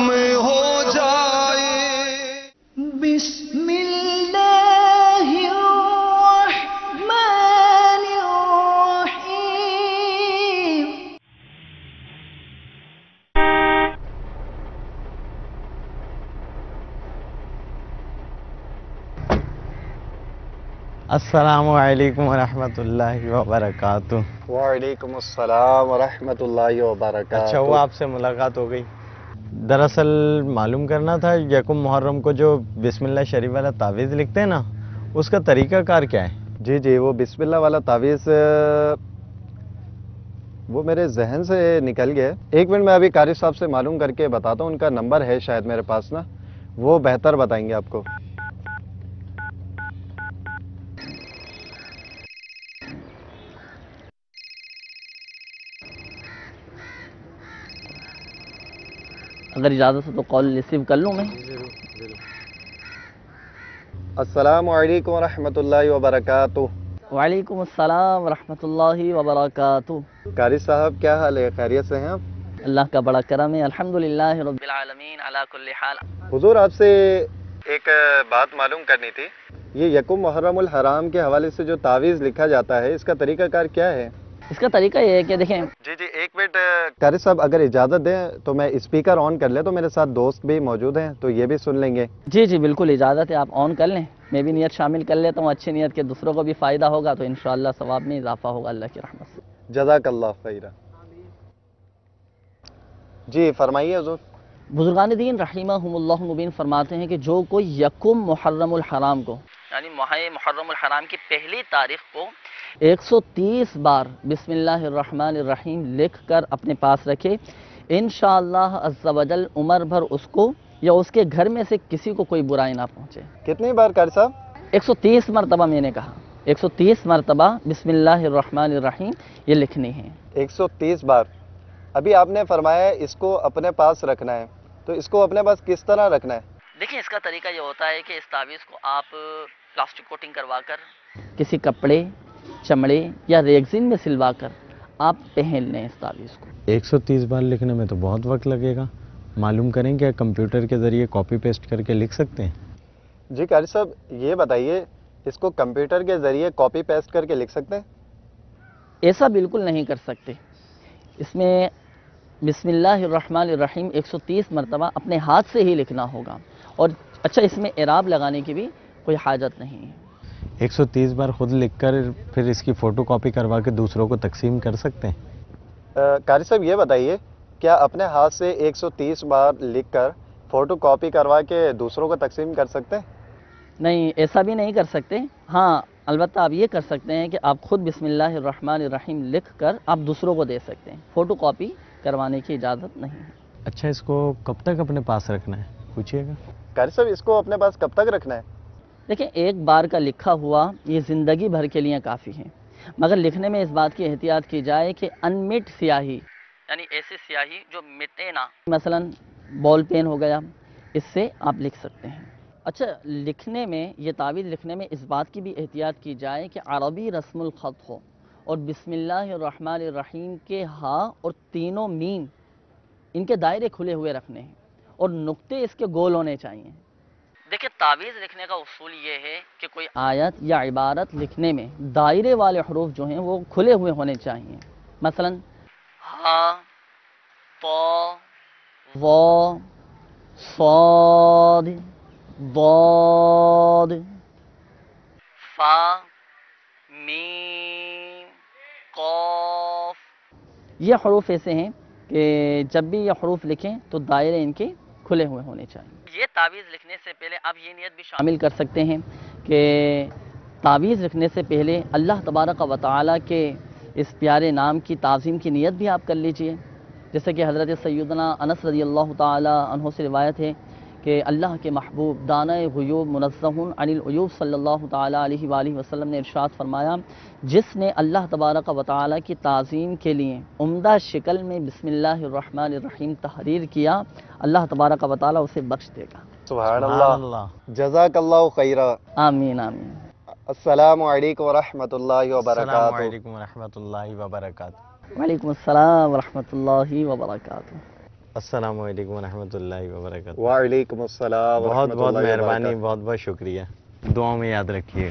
میں ہو جائے. بسم اللہ الرحمن الرحیم. السلام علیکم ورحمۃ اللہ وبرکاتہ. وعلیکم السلام ورحمۃ اللہ وبرکاتہ. اچھا وہ آپ سے ملاقات ہو گئی. دراصل معلوم کرنا تھا یکم محرم کو جو بسم اللہ شریف والا تعویذ لکھتے ہیں نا، اس کا طریقہ کار کیا ہے؟ جی وہ بسم اللہ والا تعویذ وہ میرے ذہن سے نکل گیا. ایک منٹ میں ابھی قاری صاحب سے معلوم کر کے بتاتا ہوں. ان کا نمبر ہے شاید میرے پاس نا، وہ بہتر بتائیں گے آپ کو. اگر اجازت ہو تو کال ریسیو کر لوں میں. السلام علیکم ورحمۃ اللہ وبرکاتہ. وعلیکم السلام ورحمۃ اللہ وبرکاتہ. قاری صاحب کیا حال ہے؟ خیریت سے ہیں آپ؟ اللہ کا بڑا کرم ہے، الحمدللہ رب العالمین علی کل حال. حضور آپ سے ایک بات معلوم کرنی تھی. یہ یکم محرم الحرام کے حوالے سے جو تعویذ لکھا جاتا ہے اس کا طریقہ کار کیا ہے؟ اس کا طریقہ یہ ہے کہ دیکھیں، جی ایک منٹ قاری صاحب اگر اجازت دیں تو میں اسپیکر آن کر لیں تو میرے ساتھ دوست بھی موجود ہیں تو یہ بھی سن لیں گے. جی بالکل اجازت ہے، آپ آن کر لیں. میں بھی نیت شامل کر لیتا ہوں، اچھی نیت کے دوسروں کو بھی فائدہ ہوگا تو انشاءاللہ ثواب میں اضافہ ہوگا اللہ کی رحمت سے. جزاک اللہ خیرہ. جی فرمائیے حضور. بزرگان دین رحمہم اللہ مبین فرماتے ہیں کہ جو کوئی یکم محرم الحرام کو، یعنی ماہ محرم الحرام کی پہلی تاریخ کو 130 بار بسم اللہ الرحمن الرحیم لکھ کر اپنے پاس رکھے، انشاءاللہ عز و جل عمر بھر اس کو یا اس کے گھر میں سے کسی کو کوئی برائی نہ پہنچے. کتنی بار قاری صاحب؟ 130 مرتبہ میں نے کہا، 130 مرتبہ بسم اللہ الرحمن الرحیم یہ لکھنی ہے. 130 بار. ابھی آپ نے فرمایا اس کو اپنے پاس رکھنا ہے، تو اس کو اپنے پاس کس طرح رکھنا ہے؟ دیکھیں اس کا طریقہ یہ ہوتا ہے کہ اس تعویذ کو آپ پلاسٹک کوٹنگ کروا کر کسی کپڑے، چمڑے یا ریگزین میں سلوا کر آپ پہن لیں اس تعویذ کو. 130 بار لکھنے میں تو بہت وقت لگے گا. معلوم کریں کہ کمپیوٹر کے ذریعے کاپی پیسٹ کر کے لکھ سکتے ہیں؟ جی قاری صاحب یہ بتائیے اس کو کمپیوٹر کے ذریعے کاپی پیسٹ کر کے لکھ سکتے ہیں؟ ایسا بالکل نہیں کر سکتے. اس میں بسم اللہ الرحمن الرحیم 130 مرتبہ اپنے ہاتھ سے ہی لکھنا ہوگا. اور اچھا اس میں اعراب لگانے کی بھی کوئی حاجت نہیں ہے. 130 بار خود لکھ کر پھر اس کی فوٹو کاپی کروا کے دوسروں کو تقسیم کر سکتے ہیں؟ قاری صاحب یہ بتائیے کیا اپنے ہاتھ سے 130 بار لکھ کر فوٹو کاپی کروا کے دوسروں کو تقسیم کر سکتے ہیں؟ نہیں ایسا بھی نہیں کر سکتے. ہاں البتہ آپ یہ کر سکتے ہیں کہ آپ خود بسم اللہ الرحمن الرحیم لکھ کر آپ دوسروں کو دے سکتے ہیں. فوٹو کاپی کروانے کی اجازت نہیں ہے. اچھا اس کو کب تک اپنے پاس رکھنا ہے پوچھیے گا. قاری صاحب اس کو اپنے پاس کب تک رکھنا ہے؟ دیکھیں ایک بار کا لکھا ہوا یہ زندگی بھر کے لیے کافی ہے، مگر لکھنے میں اس بات کی احتیاط کی جائے کہ انمٹ سیاہی، یعنی ایسی سیاہی جو مٹے نہ، مثلا بال پین ہو گیا، اس سے آپ لکھ سکتے ہیں. اچھا لکھنے میں یہ تعویذ لکھنے میں اس بات کی بھی احتیاط کی جائے کہ عربی رسم الخط ہو اور بسم اللہ الرحمن الرحیم کے ہاء اور تینوں میم ان کے دائرے کھلے ہوئے رکھنے ہیں اور نقطے اس کے گول ہونے چاہیے. دیکھیں تعویذ لکھنے کا اصول یہ ہے کہ کوئی آیت یا عبارت لکھنے میں دائرے والے حروف جو ہیں وہ کھلے ہوئے ہونے چاہیے. مثلا ہا، طا، وا، صاد، ضاد، فا، میم، قاف. یہ حروف ایسے ہیں کہ جب بھی یہ حروف لکھیں تو دائرے ان کے کھلے ہوئے ہونے چاہیے. یہ تعویذ لکھنے سے پہلے آپ یہ نیت بھی شامل کر سکتے ہیں کہ تعویذ لکھنے سے پہلے اللہ تبارک و تعالیٰ کے اس پیارے نام کی تعظیم کی نیت بھی آپ کر لیجئے. جیسے کہ حضرت سیدنا انس رضی اللہ تعالیٰ عنہ سے روایت ہے کہ اللہ کے محبوب دانہ غیوب منزہ عن العیوب صلی اللہ تعالیٰ علیہ وآلہ وسلم نے ارشاد فرمایا، جس نے اللہ تبارک و تعالیٰ کی تعظیم کے لیے عمدہ شکل میں بسم اللہ الرحمن الرحیم تحریر کیا، اللہ تبارک و تعالیٰ اسے بخش دے گا. سبحان اللہ. جزاک اللہ خیرہ. آمین آمین. السلام علیکم ورحمۃ اللہ السلام وبرکاتہ. علیکم ورحمۃ اللہ وبرکاتہ. وعلیکم السلام ورحمۃ اللہ وبرکاتہ. السلام علیکم ورحمۃ اللہ وبرکاتہ. وعلیکم السلام بہت ورحمۃ بہت اللہ مہربانی، وبرکاتہ. بہت بہت شکریہ. دعاؤں میں یاد رکھیے.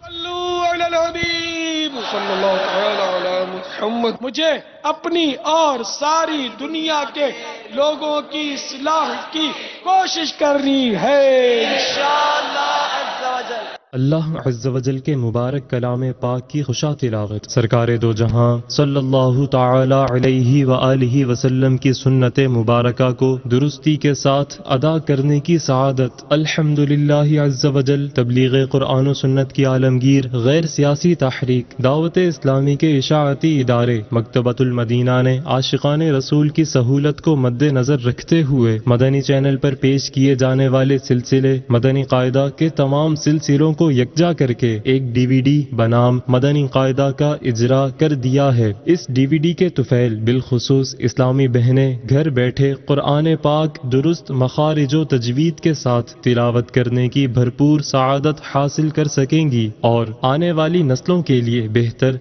صلو علی الحبیب صلی اللہ تعالی علی محمد. مجھے اپنی اور ساری دنیا کے لوگوں کی اصلاح کی کوشش کرنی ہے انشاءاللہ عز و جل. اللہ عز و جل کے مبارک کلام پاک کی خوشا تلاوت سرکار دو جہاں صلی اللہ تعالی علیہ وآلہ وسلم کی سنت مبارکہ کو درستی کے ساتھ ادا کرنے کی سعادت الحمدللہ عز و جل تبلیغ قرآن و سنت کی عالمگیر غیر سیاسی تحریک دعوت اسلامی کے اشاعتی ادارے مکتبۃ المدینہ نے عاشقان رسول کی سہولت کو مد نظر رکھتے ہوئے مدنی چینل پر پیش کیے جانے والے سلسلے مدنی قاعدہ کے تمام سلسلوں کو یکجا کر کے ایک ڈی وی ڈی بنام مدنی قاعدہ کا اجرا کر دیا ہے. اس ڈی وی ڈی کے طفیل بالخصوص اسلامی بہنیں گھر بیٹھے قرآن پاک درست مخارج و تجوید کے ساتھ تلاوت کرنے کی بھرپور سعادت حاصل کر سکیں گی اور آنے والی نسلوں کے لیے بہتر